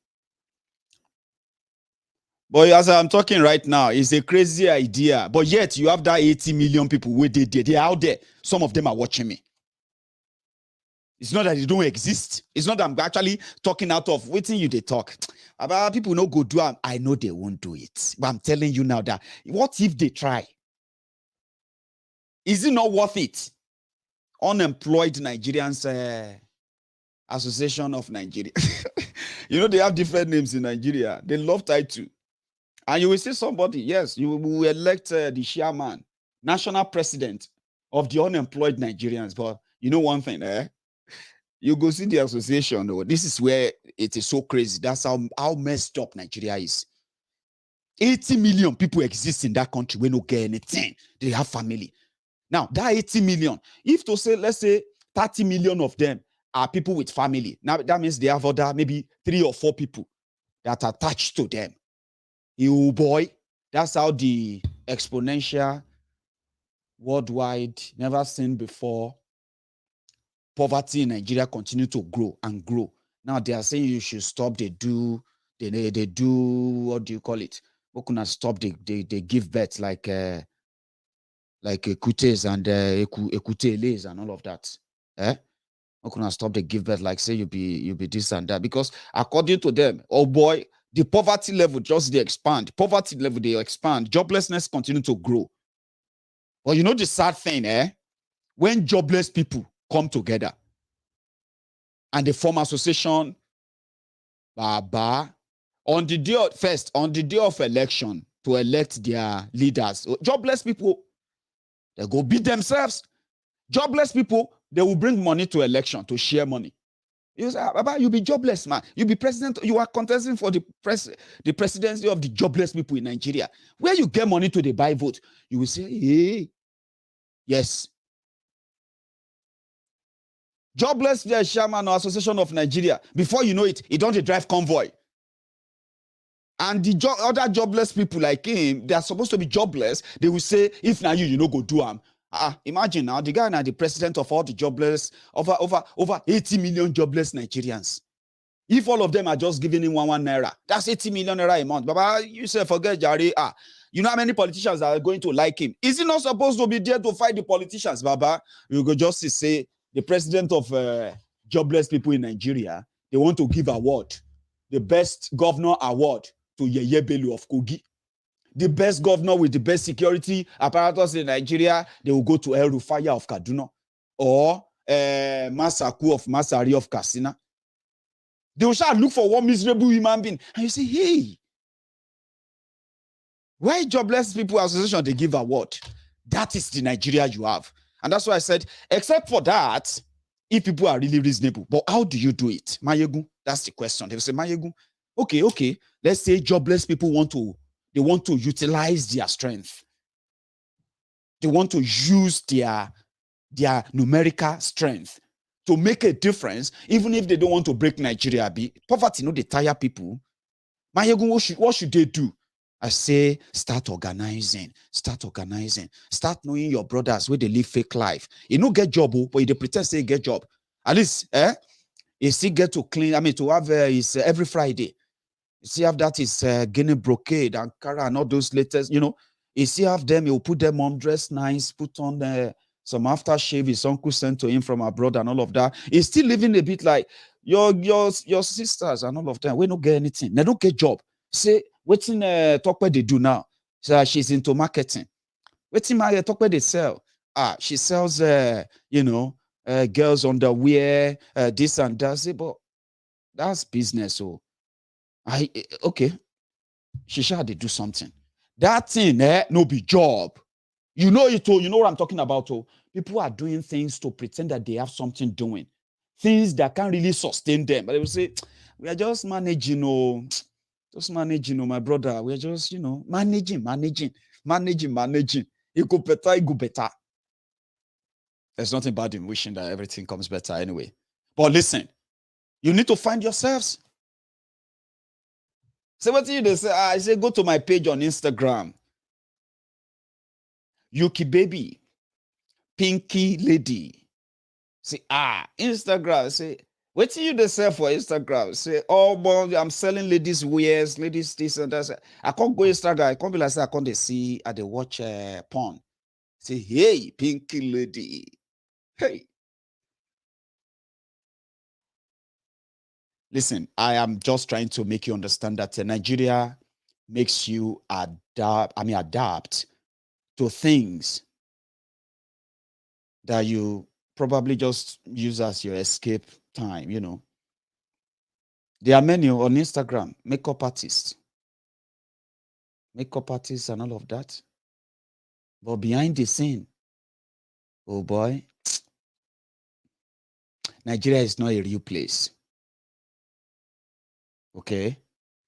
But as I'm talking right now, it's a crazy idea. But yet you have that 80 million people where they're out there. Some of them are watching me. It's not that they don't exist. It's not that I'm actually talking out of waiting you they talk. About people no go do it. I know they won't do it. But I'm telling you now that what if they try? Is it not worth it? Unemployed Nigerians Association of Nigeria. You know, they have different names in Nigeria. They love title. And you will see somebody, yes, you will elect the chairman, national president of the unemployed Nigerians. But you know one thing, you go see the association. Though. This is where it is so crazy. That's how messed up Nigeria is. 80 million people exist in that country. We don't get anything. They have family. Now, that 80 million, if to say, let's say 30 million of them are people with family. Now, that means they have other maybe 3 or 4 people that are attached to them. You boy, that's how the exponential, worldwide, never seen before, poverty in Nigeria continue to grow and grow. Now they are saying you should stop. They do, what do you call it? We cannot stop. They give birth like ekutes and ekuteles and all of that. We cannot stop. They give birth like say you be this and that because according to them, oh boy, the poverty level just they expand. Poverty level they expand. Joblessness continue to grow. Well, you know the sad thing, when jobless people come together and they form association, on the day of election to elect their leaders, jobless people, they go beat themselves. Jobless people, they will bring money to election to share money. You say, Baba, you be jobless, man. You be president. You are contesting for the presidency of the jobless people in Nigeria. Where you get money to the buy vote, you will say, hey, yes. Jobless chairman or Association of Nigeria. Before you know it, he don't drive convoy. And the other jobless people like him, they are supposed to be jobless. They will say, if now you know go do them. Imagine now, the guy now the president of all the jobless, over 80 million jobless Nigerians. If all of them are just giving him one naira, that's 80 million naira a month. Baba, you say forget Jari. You know how many politicians are going to like him? Is he not supposed to be there to fight the politicians, Baba? You go just to say the president of jobless people in Nigeria, they want to give award, the best governor award to Yeye Bello of Kogi. The best governor with the best security apparatus in Nigeria, they will go to El Rufaya of Kaduna or Masaku of Masari of Katsina. They will start look for one miserable human being. And you say, hey, why jobless people association, they give award? That is the Nigeria you have. And that's why I said, except for that, if people are really reasonable. But how do you do it? Maiyegun, that's the question. They will say, Maiyegun, okay. Let's say jobless people want to utilize their strength. They want to use their numerical strength to make a difference, even if they don't want to break Nigeria. Poverty, they tire people. Maiyegun, what should they do? I say, start organizing. Start knowing your brothers where they live fake life. You don't get job, but they pretend say get job. At least, you still get to clean. To have is every Friday. You see, have that is Guinea brocade and Ankara and all those latest, you see, have them, you put them on, dress nice, put on some aftershave his uncle sent to him from abroad and all of that. He's still living a bit like your sisters and all of them. We don't get anything. They don't get job. Say, what's in talk where they do now? So she's into marketing. What's in my talk where they sell? She sells, girls underwear, this and that. Say, but that's business. So, okay. She shall they do something. That thing, no be job. You know it all. You know what I'm talking about. Oh, people are doing things to pretend that they have something doing, things that can't really sustain them. But they will say, we are just managing, my brother. We are just, managing. It go better. There's nothing bad in wishing that everything comes better anyway. But listen, you need to find yourselves. So what do you say? I say, go to my page on Instagram. Yuki baby, Pinky lady. Say, Instagram. Say, Wait till you dey sell for Instagram. Say, oh, boy, I'm selling ladies wears, ladies this and that. I can't go Instagram. I can't be like, say, I can't dey see, I dey watch porn. Say, hey, pinky lady. Hey. Listen, I am just trying to make you understand that Nigeria makes you adapt to things that you probably just use as your escape time, you know. There are many on Instagram, makeup artists and all of that. But behind the scene, oh boy, Nigeria is not a real place. Okay?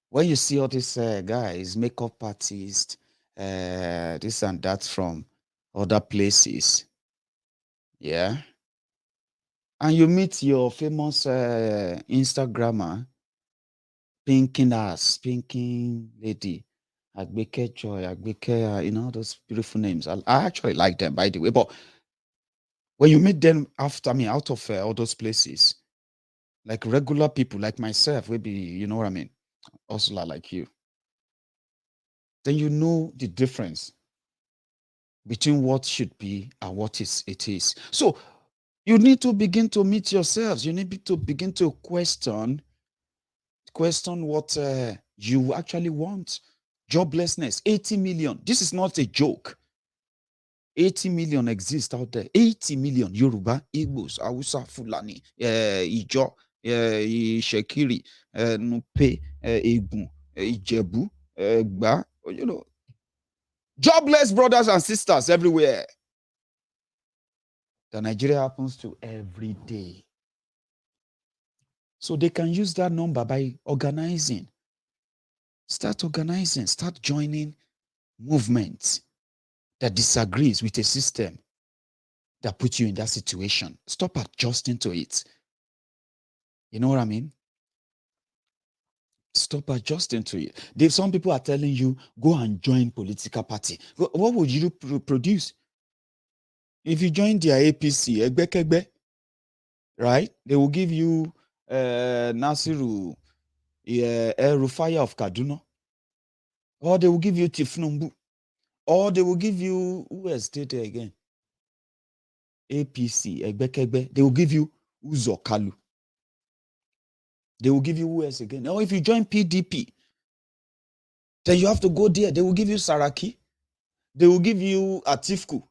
When you see all these guys, makeup artists, this and that from other places, yeah, and you meet your famous Instagrammer, pinking lady, egbekegbe, you know, those beautiful names. I actually like them, by the way. But when you meet them out of all those places, like regular people like myself, maybe, you know what I mean, also like you, then you know the difference between what should be and what it is. So you need to begin to meet yourselves. You need to begin to question what you actually want. Joblessness, 80 million. This is not a joke. 80 million exist out there. 80 million Yoruba, Igbos, Hausa, Fulani, Ijo, Shekiri, Nupe, Egun, Ijebu, Egba, you know. Jobless brothers and sisters everywhere. That Nigeria happens to every day. So they can use that number by organizing. Start organizing, start joining movements that disagrees with a system that puts you in that situation. Stop adjusting to it. You know what I mean? Stop adjusting to it. Some people are telling you, go and join political party. What would you produce? If you join their APC, egbekegbe, right? They will give you Nasiru, Rufaya of Kaduna. Or they will give you Tifnumbu. Or they will give you, who else did there again? APC, egbekegbe. They will give you Uzo Kalu. They will give you who else again? Or if you join PDP, then you have to go there. They will give you Saraki. They will give you Atifku.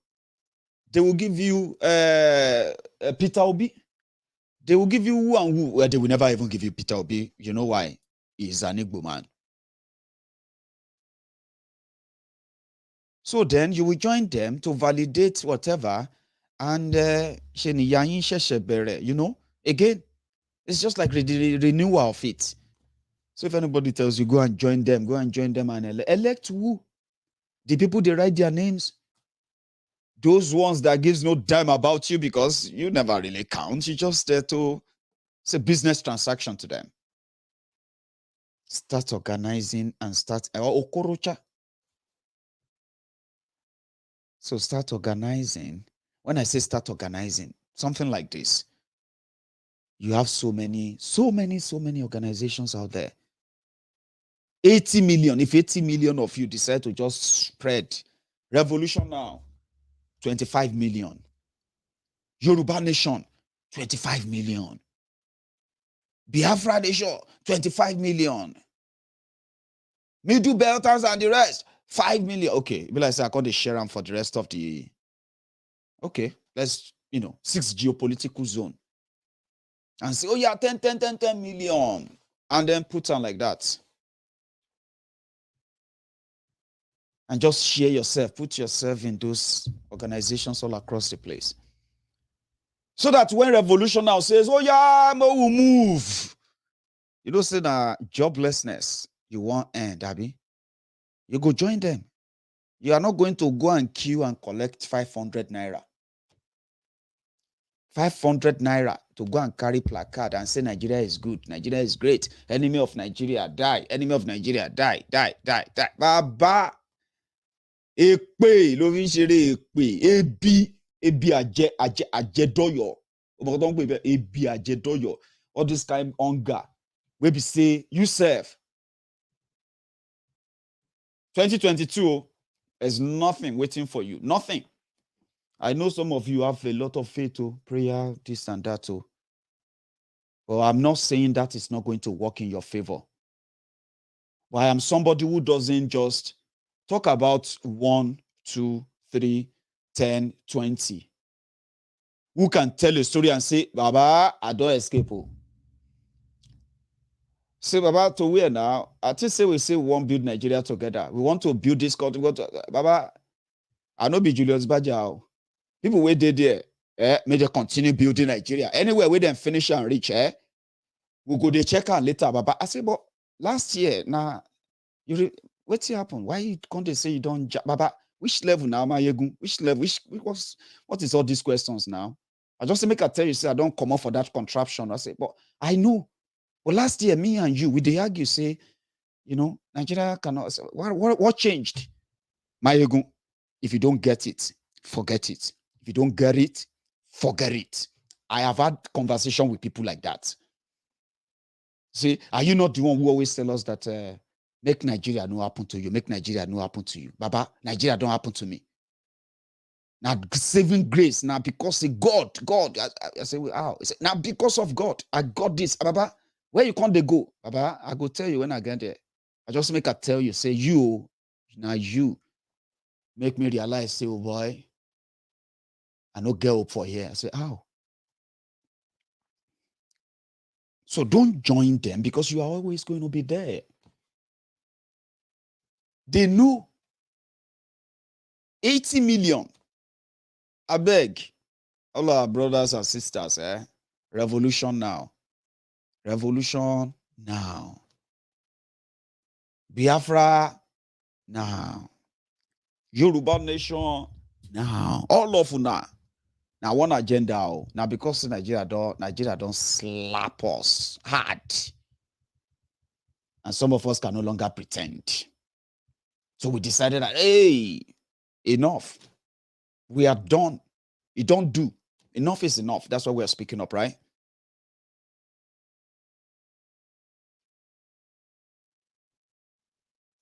They will give you Peter Obi. They will give you who and who. Well, they will never even give you Peter Obi. You know why? He's an Igbo man. So then you will join them to validate whatever. And, you know, again, it's just like the renewal of it. So if anybody tells you, go and join them and elect who? The people, they write their names. Those ones that gives no damn about you because you never really count. You're just there to, it's a business transaction to them. Start organizing and start, Okorocha. So start organizing. When I say start organizing, something like this. You have so many organizations out there. 80 million. If 80 million of you decide to just spread Revolution Now, 25 million. Yoruba Nation, 25 million. Biafra Nation, 25 million. Middle Belters and the rest, 5 million. Okay, but like I say, I can't share them for the rest of the. Okay, let's, 6 geopolitical zone. And say, oh yeah, 10 million. And then put on like that. And just share yourself, put yourself in those organizations all across the place. So that when Revolution Now says, oh yeah, we'll move. You don't say that joblessness, you won't end, Abby. You go join them. You are not going to go and queue and collect 500 naira. 500 naira to go and carry placard and say Nigeria is good, Nigeria is great, enemy of Nigeria, die, enemy of Nigeria, die. Baba. Èpè ló fi ń ṣeré èpè ebi àjẹdọyọ ọmọ tó ń pè bẹ ebi àjẹdọyọ all this kind of hunger. We say, you serve. 2022, there's nothing waiting for you. Nothing. I know some of you have a lot of faith, prayer, this and that. But I'm not saying that it's not going to work in your favor. But I am somebody who doesn't just talk about 1, 2, 3, 10, 20. Who can tell a story and say, Baba, I don't escape. Say, Baba, to where now? I think say we want to build Nigeria together. We want to build this country. Baba, I know be Julius Bajao. People wait there, may they continue building Nigeria. Anywhere we then finish and reach, we'll go there check out later. Baba, I say, but last year, now, what's happened? Why can't they say you don't, Baba? Which level now, Maiyegun? Which level? What is all these questions now? I just make I tell you, say I don't come up for that contraption. I say, but I know. But last year, me and you, we they argue, say, Nigeria cannot. Say, what changed? Maiyegun, if you don't get it, forget it. If you don't get it, forget it. I have had conversation with people like that. See, are you not the one who always tell us that make Nigeria no happen to you, make Nigeria no happen to you? Baba, Nigeria don't happen to me. Now, saving grace, now because of God, I say, how? Now because of God, I got this. Baba, where you can't they go? Baba, I go tell you when I get there. I just make I tell you, say you make me realize, say, oh boy, I no get up for here. I say, how? So don't join them because you are always going to be there. They know 80 million. I beg all our brothers and sisters, revolution now. Revolution now. Biafra now. Yoruba nation now. All of now. Now one agenda. Now because Nigeria don't slap us hard. And some of us can no longer pretend. So we decided that, hey, enough. We are done. You don't do. Enough is enough. That's why we are speaking up, right?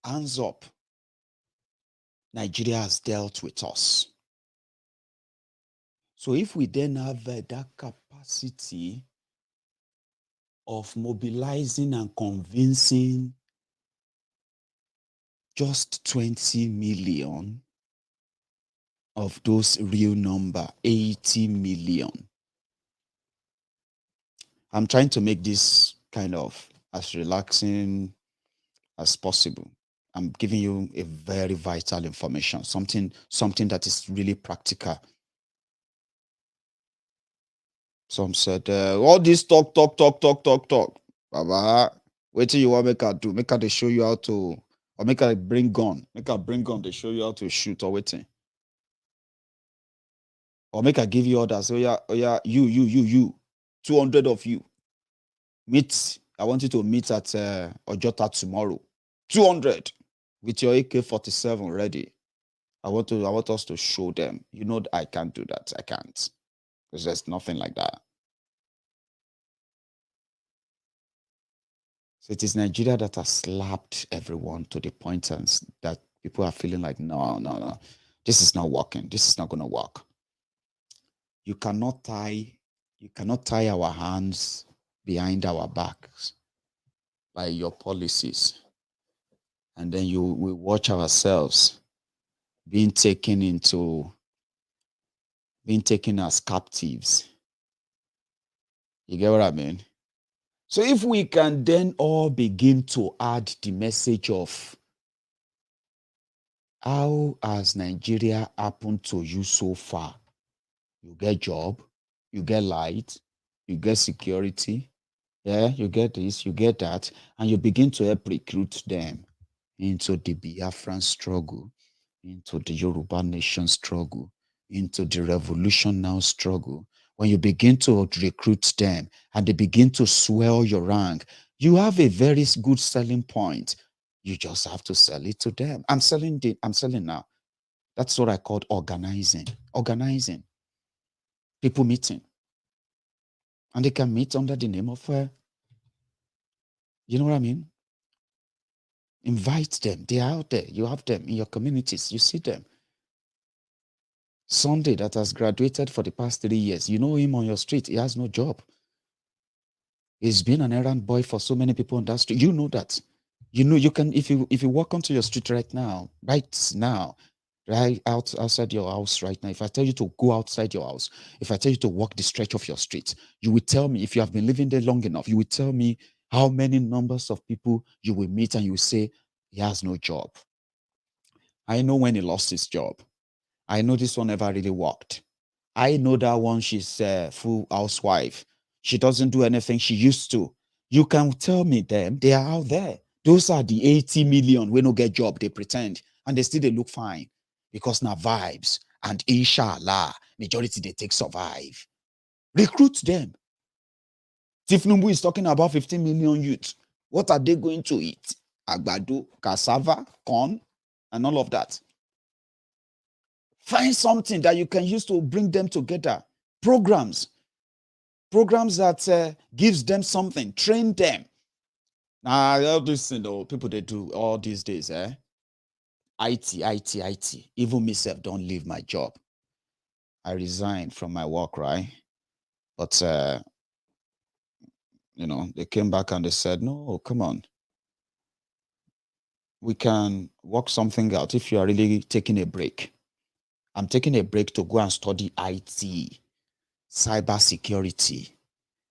Hands up. Nigeria has dealt with us. So if we then have that capacity of mobilizing and convincing just 20 million of those real number, 80 million. I'm trying to make this kind of as relaxing as possible. I'm giving you a very vital information, something that is really practical. Some said, all this talk. Baba, wait till you want make her do. Make her they show you how to, or make her bring gun. Make her bring gun, they show you how to shoot or waiting. Or make her give you orders. Oh yeah, you. 200 of you. Meet. I want you to meet at Ojota tomorrow. 200 with your AK-47 ready. I want us to show them. You know I can't do that. I can't. Because there's nothing like that. So it is Nigeria that has slapped everyone to the point that people are feeling like, no. This is not working. This is not going to work. You cannot tie our hands behind our backs by your policies. And then we watch ourselves being taken as captives. You get what I mean? So if we can then all begin to add the message of how has Nigeria happened to you so far? You get job, you get light, you get security, you get this, you get that, and you begin to help recruit them into the Biafran struggle, into the Yoruba nation struggle, into the revolution now struggle. When you begin to recruit them and they begin to swell your rank, you have a very good selling point. You just have to sell it to them. I'm selling now. That's what I called organizing. Organizing. People meeting. And they can meet under the name of, you know what I mean? Invite them. They are out there. You have them in your communities. You see them. Sunday that has graduated for the past 3 years. You know him on your street. He has no job. He's been an errand boy for so many people on that street. You know that. You know you can, if you walk onto your street right now, right outside your house right now, if I tell you to go outside your house, if I tell you to walk the stretch of your street, you will tell me, if you have been living there long enough, you will tell me how many numbers of people you will meet and you will say, he has no job. I know when he lost his job. I know this one never really worked. I know that one, she's a full housewife. She doesn't do anything she used to. You can tell me them, they are out there. Those are the 80 million we no get job, they pretend. And they look fine. Because now vibes and inshallah, majority they take survive. Recruit them. Tifnumbu is talking about 15 million youths. What are they going to eat? Agbado, cassava, corn, and all of that. Find something that you can use to bring them together. Programs that gives them something. Train them. Now, all this, people they do all these days, IT. Even myself don't leave my job. I resigned from my work, right? But they came back and they said, no, come on. We can work something out if you are really taking a break. I'm taking a break to go and study IT, cyber security,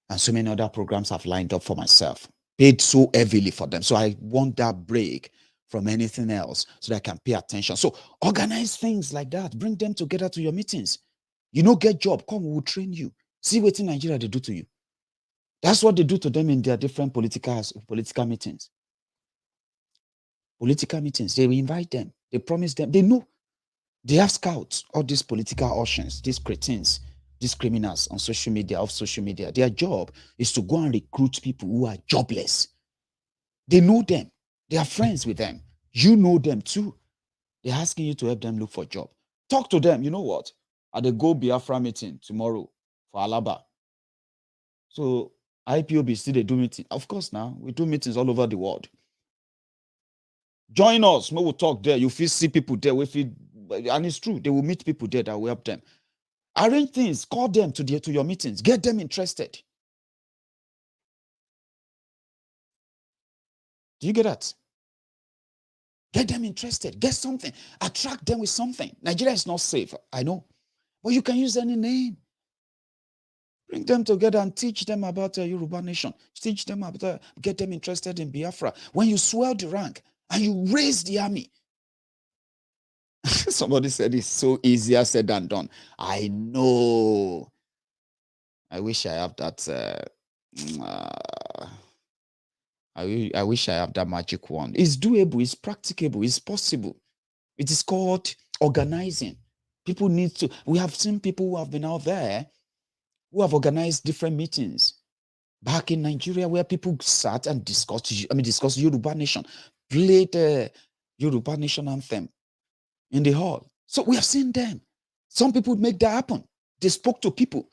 and so many other programs I've lined up for myself. Paid so heavily for them. So I want that break from anything else so that I can pay attention. So organize things like that. Bring them together to your meetings. You know, get job. Come, we'll train you. See what in Nigeria they do to you. That's what they do to them in their different political meetings. Political meetings. They invite them. They promise them. They know. They have scouts, all these political options, these cretins, these criminals on social media, off social media. Their job is to go and recruit people who are jobless. They know them. They are friends with them. You know them too. They're asking you to help them look for a job. Talk to them. You know what? At the Go Biafra meeting tomorrow for Alaba. So IPOB still they do meeting. Of course, now we do meetings all over the world. Join us. We will talk there. You feel see people there. And it's true. They will meet people there that will help them. Arrange things. Call them to your meetings. Get them interested. Do you get that? Get them interested. Get something. Attract them with something. Nigeria is not safe. I know. But you can use any name. Bring them together and teach them about the Yoruba nation. Teach them about, get them interested in Biafra. When you swell the rank and you raise the army. Somebody said it's so easier said than done. I know. I wish I have that. I wish I have that magic wand. It's doable. It's practicable. It's possible. It is called organizing. People need to. We have seen people who have been out there who have organized different meetings back in Nigeria where people sat and discussed Yoruba nation, played the Yoruba nation anthem in the hall. So we have seen them. Some people make that happen. They spoke to people,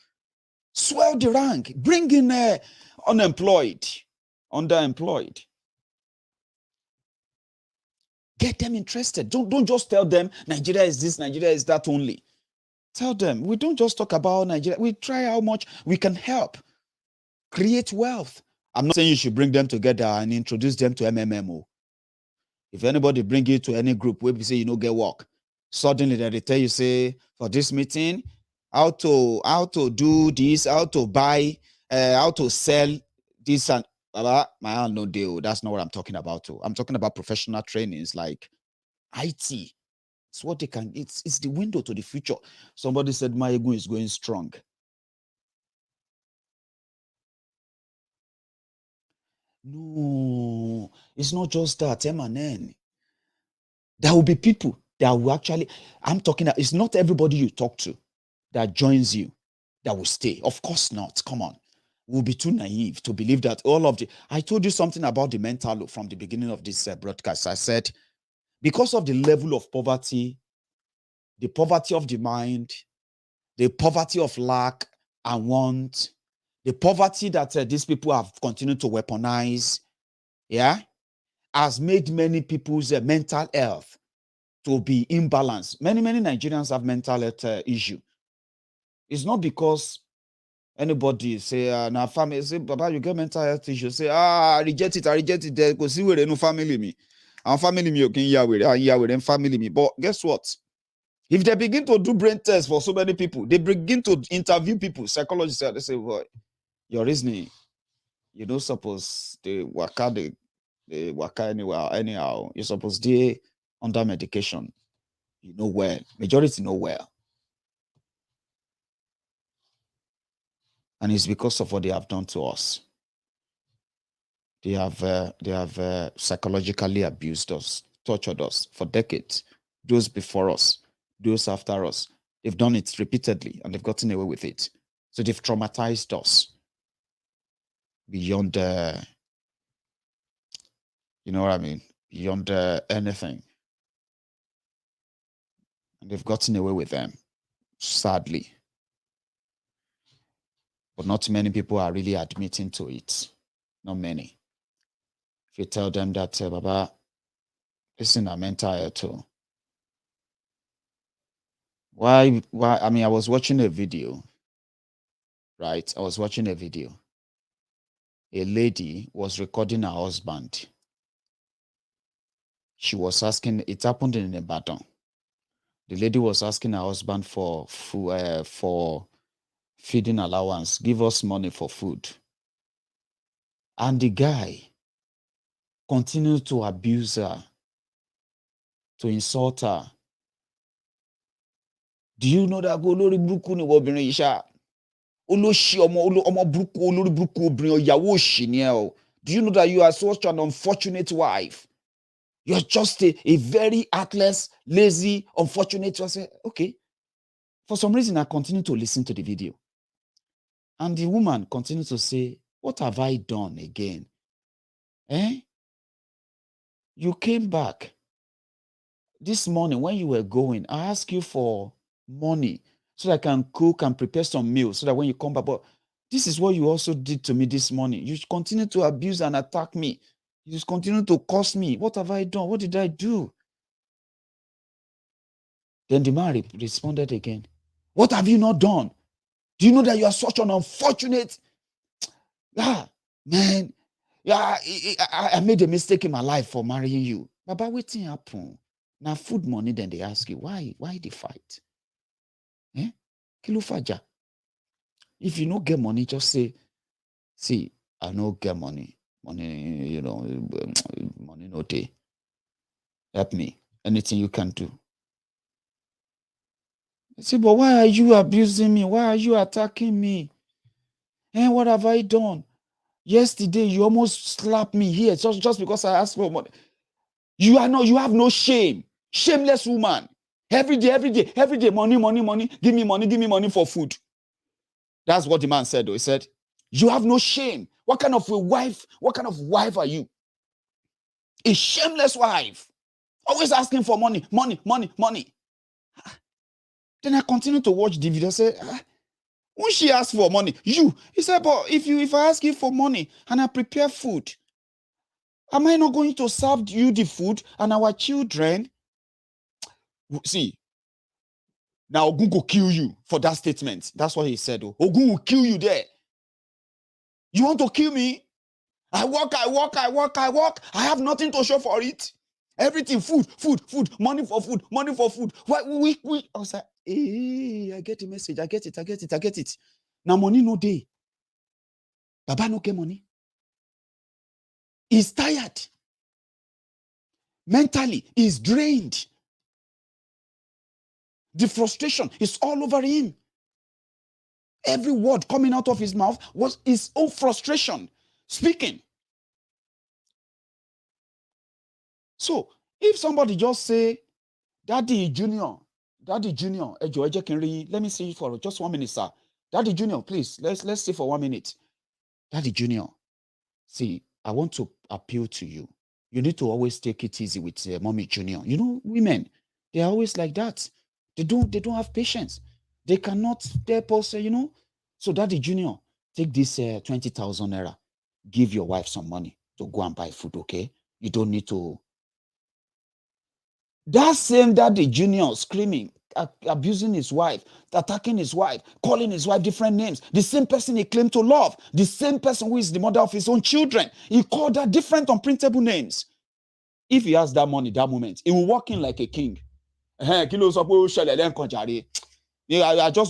swell the rank, bring in unemployed, underemployed. Get them interested. Don't just tell them Nigeria is this, Nigeria is that only. Tell them, we don't just talk about Nigeria. We try how much we can help create wealth. I'm not saying you should bring them together and introduce them to MMMO. If anybody bring you to any group where we say you get work, suddenly they tell you, say, for this meeting, how to do this, how to buy, how to sell this and my hand no deal. That's not what I'm talking about. I'm talking about professional trainings like IT. It's what they can, it's the window to the future. Somebody said Maiyegun is going strong. No, it's not just that, MNN. There will be people that will actually, I'm talking, it's not everybody you talk to that joins you that will stay. Of course not. Come on. We'll be too naive to believe that I told you something about the mental load from the beginning of this broadcast. I said, because of the level of poverty, the poverty of the mind, the poverty of lack and want, The poverty that these people have continued to weaponize, yeah, has made many people's mental health to be imbalanced. Many Nigerians have mental health issue. It's not because anybody say, now family, say, Baba, you get mental health issue. Say, I reject it. There go see where no family me. Our family me, okay, yeah, with family me. But guess what? If they begin to do brain tests for so many people, they begin to interview people, psychologists, they say, boy, your reasoning, you don't suppose they waka anywhere, anyhow. You're supposed to be under medication. You know well. Majority know well. And it's because of what they have done to us. They have psychologically abused us, tortured us for decades. Those before us, those after us, they've done it repeatedly and they've gotten away with it. So they've traumatized us beyond, you know what I mean? Beyond anything. And they've gotten away with them, sadly. But not many people are really admitting to it. Not many. If you tell them that, Baba, listen, I'm mental too. Why? I mean, I was watching a video, right? I was watching a video. A lady was recording her husband. She was asking, it happened in Ibadan. The lady was asking her husband for food, for feeding allowance, give us money for food. And the guy continued to abuse her, to insult her. Do you know that olórí burúkú ni obìnrin yìí ṣá? Olóṣì ọmọ burúkú olórí burúkú obìnrin ìyàwó òṣì ni ẹ o. Do you know that you are such an unfortunate wife? You're just a very heartless, lazy, unfortunate. I say, okay. For some reason, I continue to listen to the video. And the woman continued to say, what have I done again? You came back this morning when you were going. I asked you for money so that I can cook and prepare some meals so that when you come back. But this is what you also did to me this morning. You continue to abuse and attack me. You just continue to curse me. What have I done? What did I do? Then the man responded again. What have you not done? Do you know that you are such an unfortunate? Man. I made a mistake in my life for marrying you. Baba, wetin happen? Now food money, then they ask you, why the fight? Kí ló fàjà? If you no get money, just say, see, I no get money. Money, you know, money no dey. Help me. Anything you can do. See, but why are you abusing me? Why are you attacking me? What have I done? Yesterday, you almost slapped me here just because I asked for money. You have no shame. Shameless woman. Every day, money. Give me money for food. That's what the man said, though. He said, you have no shame. What kind of wife are you? A shameless wife. Always asking for money. Then I continue to watch the video. Say, when she asked for money, he said, but if I ask you for money and I prepare food, am I not going to serve you the food and our children? See, now Ogun will kill you for that statement. That's what he said. Ogun will kill you there. You want to kill me? I work. I have nothing to show for it. Everything, food, money for food. Why we I was like, hey, I get the message. I get it. Now money no day. Baba no get money. He's tired. Mentally, he's drained. The frustration is all over him. Every word coming out of his mouth was his own frustration speaking. So, if somebody just say, Daddy Junior, let me see you for just 1 minute, sir. Daddy Junior, please, let's see for 1 minute. Daddy Junior, see, I want to appeal to you. You need to always take it easy with Mommy Junior. You know, women, they are always like that. They don't have patience. They cannot help us, you know. So Daddy Junior, take this 20,000 naira, give your wife some money to go and buy food, okay? You don't need to. That same daddy junior screaming, abusing his wife, attacking his wife, calling his wife different names. The same person he claimed to love, the same person who is the mother of his own children, he called her different unprintable names. If he has that money, that moment, he will walk in like a king. I just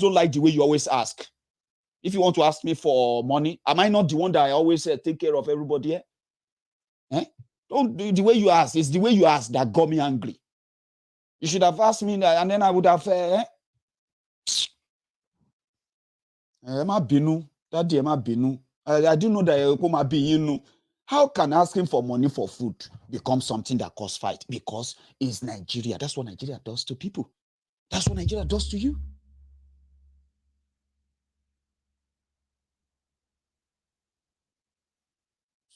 don't like the way you always ask. If you want to ask me for money, am I not the one that I always take care of everybody here? Don't do the way you ask. It's the way you ask that got me angry. You should have asked me that, and then I would have. Daddy, I didn't know that. How can asking for money for food become something that causes fight? Because it's Nigeria. That's what Nigeria does to people. That's what Nigeria does to you.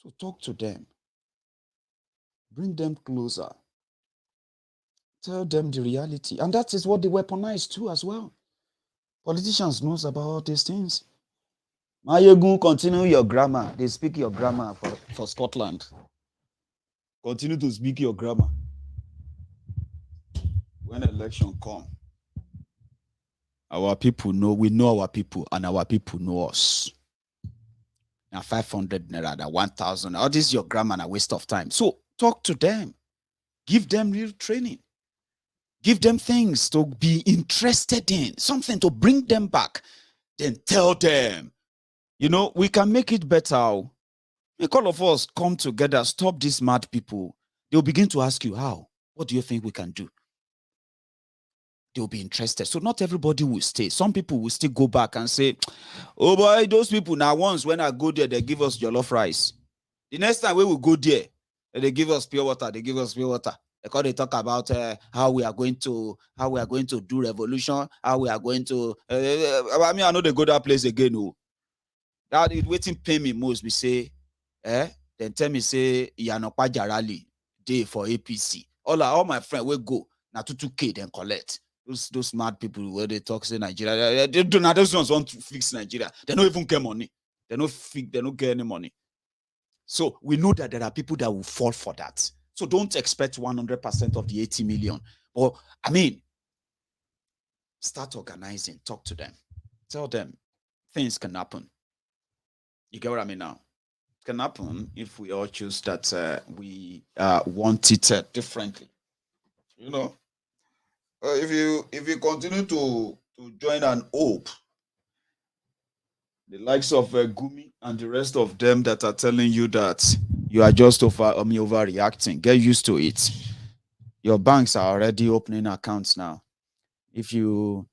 So talk to them. Bring them closer. Tell them the reality. And that is what they weaponize too as well. Politicians knows about all these things. Maiyegun, continue your grammar. They speak your grammar for Scotland. Continue to speak your grammar. When election come, our people know, we know our people, and our people know us. Now 500 naira, that 1,000. All this is your grammar and a waste of time. So talk to them. Give them real training. Give them things to be interested in, something to bring them back. Then tell them, we can make it better. Make all of us come together, stop these mad people. They'll begin to ask you, how? What do you think we can do? They'll be interested. So not everybody will stay. Some people will still go back and say, oh boy, those people now once when I go there, they give us jollof rice. The next time we will go there, they give us pure water. They give us pure water. Because they talk about how we are going to do revolution, how we are going to. I know they go that place again. Oh. That is waiting pay me most. We say, then tell me say Yanokpa Jarali day for APC. All my friends will go now to 2K then collect. Those smart people where they talk say Nigeria. They do not. Those ones want to fix Nigeria. They don't even get money. They don't get any money. So we know that there are people that will fall for that. So don't expect 100% of the 80 million. But start organizing. Talk to them. Tell them things can happen. You get what I mean now? It can happen if we all choose that we want it differently. If you continue to join an hope, the likes of Gumi and the rest of them that are telling you that you are just overreacting, get used to it. Your banks are already opening accounts now. If you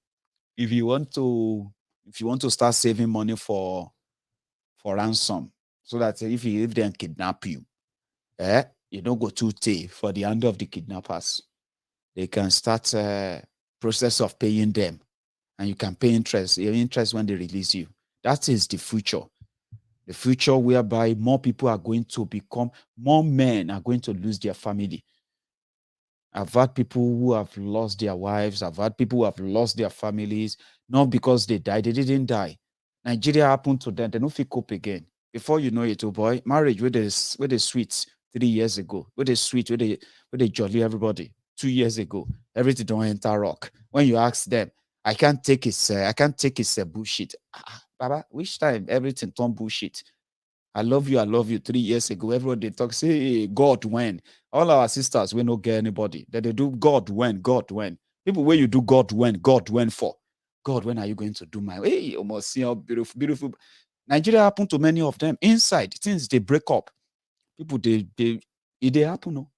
want to start saving money for ransom, so that if they kidnap you, you don't go too tight for the hand of the kidnappers. They can start process of paying them, and you can pay interest when they release you. That is the future. The future whereby more people are going to become, more men are going to lose their family. I've had people who have lost their wives. I've had people who have lost their families, not because they died. They didn't die. Nigeria happened to them. They don't feel cope again. Before you know it, oh boy, marriage with the sweets 3 years ago, with the sweet, with the jolly everybody 2 years ago, everything don't enter rock. When you ask them, I can't take his bullshit. Baba, which time everything turn bullshit? I love you 3 years ago. Everybody talk, say, hey, God when. All our sisters, we don't get anybody. That they do God when. People where you do God when for. God, when are you going to do my hey, almost see how beautiful. Nigeria happened to many of them. Inside, things they break up. People they happen, no.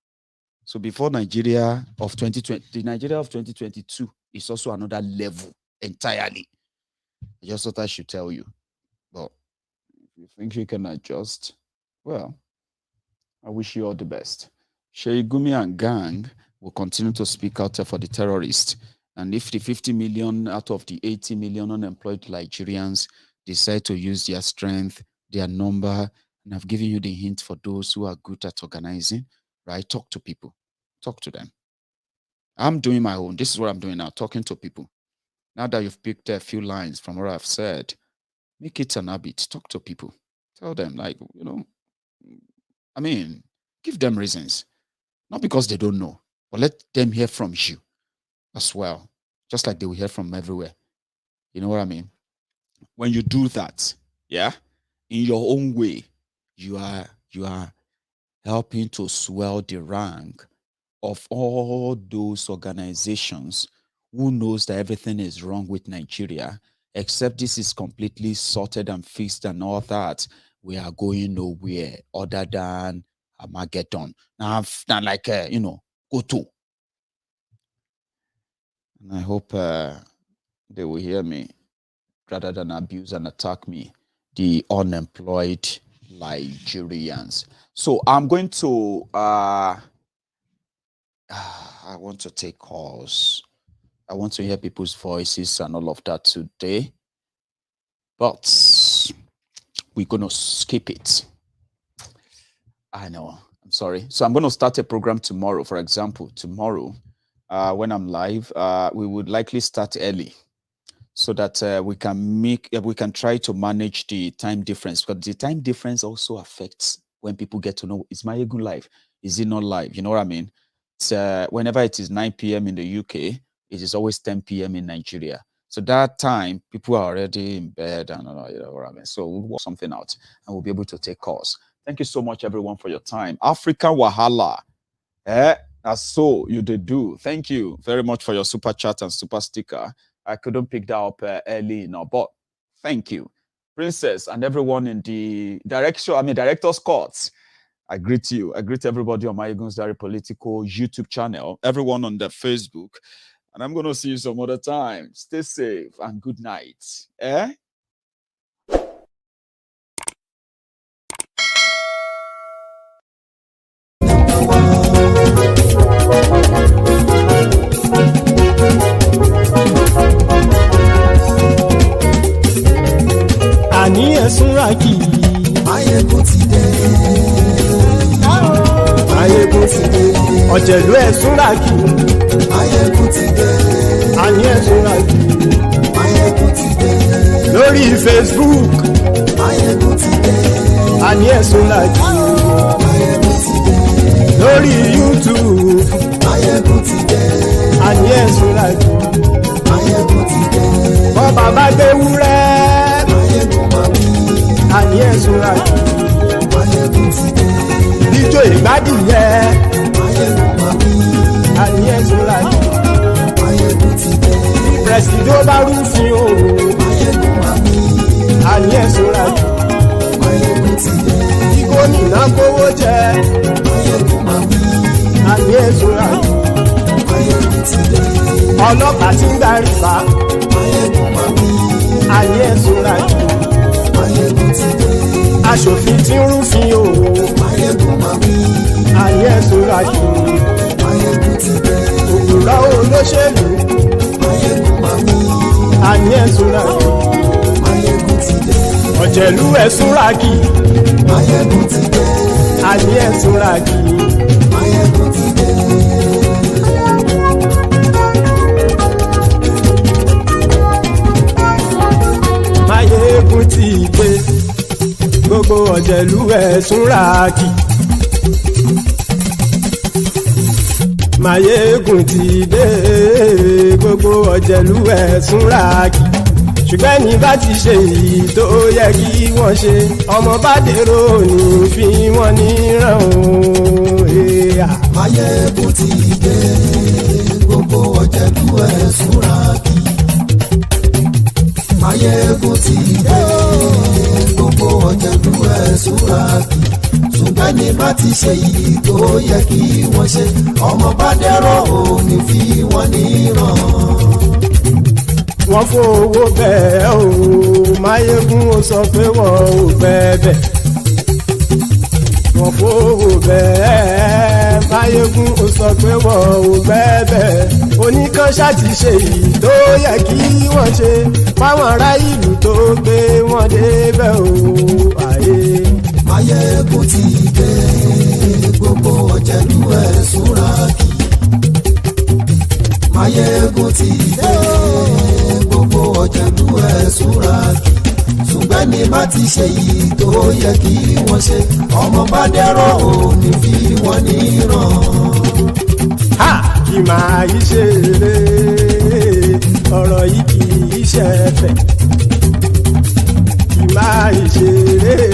So before Nigeria of 2020, the Nigeria of 2022 is also another level entirely. I just thought I should tell you. But if you think you can adjust, well, I wish you all the best. Sheikh Gumi and gang will continue to speak out for the terrorists. And if the 50 million out of the 80 million unemployed Liejiriyans decide to use their strength, their number, and I've given you the hint for those who are good at organizing, right? Talk to people. Talk to them. I'm doing my own. This is what I'm doing now, talking to people. Now that you've picked a few lines from what I've said, Make it an habit. Talk to people. Tell them, like, I mean, give them reasons. Not because they don't know, but let them hear from you as well. Just like they will hear from everywhere. You know what I mean? When you do that, yeah, in your own way, you are helping to swell the rank of all those organizations who knows that everything is wrong with Nigeria, except this is completely sorted and fixed and all that. We are going nowhere other than Armageddon. Now, like, go to. And I hope they will hear me rather than abuse and attack me, the unemployed Liejiriyans. So I'm going to, I want to take calls. I want to hear people's voices and all of that today. But we're going to skip it. I know. I'm sorry. So I'm going to start a program tomorrow. For example, tomorrow, when I'm live, we would likely start early so that we can try to manage the time difference. But the time difference also affects when people get to know, is Maiyegun live? Is it not live? You know what I mean? It's, whenever it is 9 p.m. in the UK, it is always 10 p.m. in Nigeria. So that time, people are already in bed and you know what I mean. So we'll work something out and we'll be able to take calls. Thank you so much, everyone, for your time. African Wahala. That's so you did do. Thank you very much for your super chat and super sticker. I couldn't pick that up early enough, but thank you. Princess and everyone in the director's courts. I greet you. I greet everybody on Maiyegun's Diary Politico YouTube channel, everyone on the Facebook. And I'm going to see you some other time. Stay safe and good night. Àní ẹ̀sùnra kì í. Maiyegun ti dé. Maiyegun ti dé. Ọ̀jẹ̀lú ẹ̀sùnra kì í. Maiyegun ti dé. Àní ẹ̀sùnra kì í. Maiyegun ti dé. Lórí Facebook. Maiyegun ti dé. Àní ẹ̀sùnra kì í. Maiyegun ti dé. Lórí YouTube. Maiyegun ti dé. Àní ẹ̀sùnra kì í. Maiyegun ti dé. Bọ́ba bá gbé wúrẹ́. Àní ẹ̀sùnra kì í. Maiyegun ti dé. Ijó ìgbádùn yẹ. Àní ẹ̀sùnra kì í. Maiyegun ti dé. Presido bá rúfin o. Àní ẹ̀sùnra kì í. Maiyegun ti dé. Kí gómìnà kówó jẹ. Àní ẹ̀sùnra kì í. Maiyegun ti dé. Ọlọ́pàá tí ń darí bá. Àní ẹ̀sùnra kì í. Maiyegun ti dé. Aṣòfin tí ń rúfin o. Àní ẹ̀sùnra kì í. Maiyegun ti dé. Òkúra olóṣèlú. Àní ẹ̀sùnra kì í. Maiyegun ti dé. Ọ̀jẹ̀lú ẹ̀sùnra kì í. Maiyegun ti dé. Àní ẹ̀sùnra kì í. Maiyegun ti dé. Maiyegun ti dé. Gbogbo ọ̀jẹ̀lú ẹ̀sùnra kì í. Maiyegun ti dé. Gbogbo ọ̀jẹ̀lú ẹ̀sùnra kì í. Ṣùgbọ́n ní bá ti ṣe èyí tó yẹ kí wọ́n ṣe, ọmọ bá dèrò ní fi wọ́n níran o. Maiyegun ti dé. Gbogbo ọ̀jẹ̀lú ẹ̀sùnra kì í. Maiyegun ti dé. Gbogbo ọ̀jẹ̀lú ẹ̀sùnra kì í. Ṣùgbọ́n ní bá ti ṣe èyí tó yẹ kí wọ́n ṣe, ọmọ bá dèrò ní fi wọ́n níran. Wọ́n fowó bẹ́ẹ̀ o, Maiyegun ó sọ pé wọ́n ò bẹ́ẹ̀. Wọ́n fowó bẹ́ẹ̀, Maiyegun ó sọ pé wọ́n ò bẹ́ẹ̀. Oníkan ṣáàtì ṣe èyí tó yẹ kí wọ́n ṣe, fáwọn ará ìlú tó gbé wọn débẹ̀ o. Maiyegun ti dé. Gbogbo ọ̀jẹ̀lú ẹ̀sùnra kì í. Maiyegun ti dé. Gbogbo ọ̀jẹ̀lú ẹ̀sùnra kì í. Ṣùgbọ́n ní má ti ṣe yìí tó yẹ kí wọ́n ṣe ọmọ bá dẹ́rọ̀ ò ní fi wọ́n níran. kì máa yí ṣe eré ọ̀rọ̀ yìí kì í ṣe ẹ̀fẹ̀. kì máa yí ṣe eré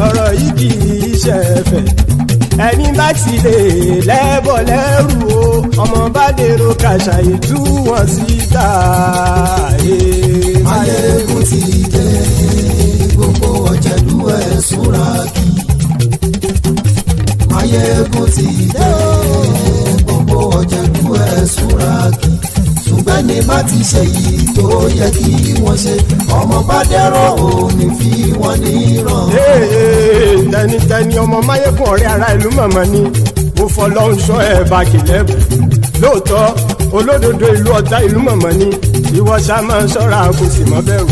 ọ̀rọ̀ yìí kì í ṣe ẹ̀fẹ̀. ẹni bá ti lè lẹ́bọ̀ lẹ́rù o ọmọ bá dèrò kàṣàyè tú wọn síta. Maiyegun ti dé gbogbo ọ̀jẹ̀lú ẹ̀ súnra kí. Maiyegun ti dé gbogbo ọ̀jẹ̀lú ẹ̀ súnra kí. ṣùgbọ́n ní má ti ṣe yìí tó yẹ kí wọ́n ṣe ọmọ bá dẹ́rọ̀ ò ní fi wọ́n níran. tẹnitẹni ọmọ Maiyegun ọ̀rẹ́ ara ìlú mọ̀mọ́ ni mo fọlọ́hún sọ ẹ̀ bá kìlẹ́bù lóòótọ́ olódodo ìlú ọ̀tá ìlú mọ̀mọ́ ni ìwọ ṣá máa ń ṣọ́ra kò sì mọ́ bẹ̀rù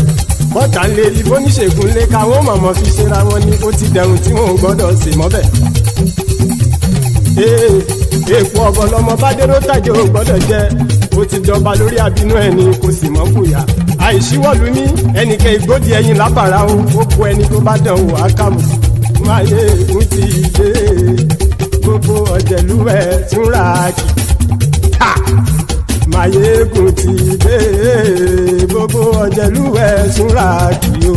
bọ́tà ń lè rí bóníṣègùn lé káwọn mọ̀mọ́ fi ṣera wọn ni ó ti dẹrùn tí wọn ò gbọ́dọ̀ sì mọ́ bẹ̀. èèpo ọ̀bọ lọmọ bá dérò tàjẹ́ ò gbọ́dọ̀ jẹ́ ó ti jọba lórí àbínú ẹni kò sì mọ́ bùyà àìsíwọ́lu ní ẹnìkẹ́ ìgbódì ẹyin lábàrá ó kó ẹni tó bá dán wò á kàmù. Maiyegun ti dé gbogbo ọ̀jẹ̀lú ẹ̀ tún ra kì. Maiyegun ti dé gbogbo ọ̀jẹ̀lú ẹ̀ tún ra kì o.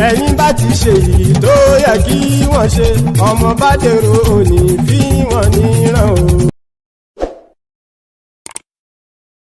ẹ̀yin bá ti ṣe yìí tó yẹ kí wọ́n ṣe ọmọ bá dèrò òní fi wọ́n níran o.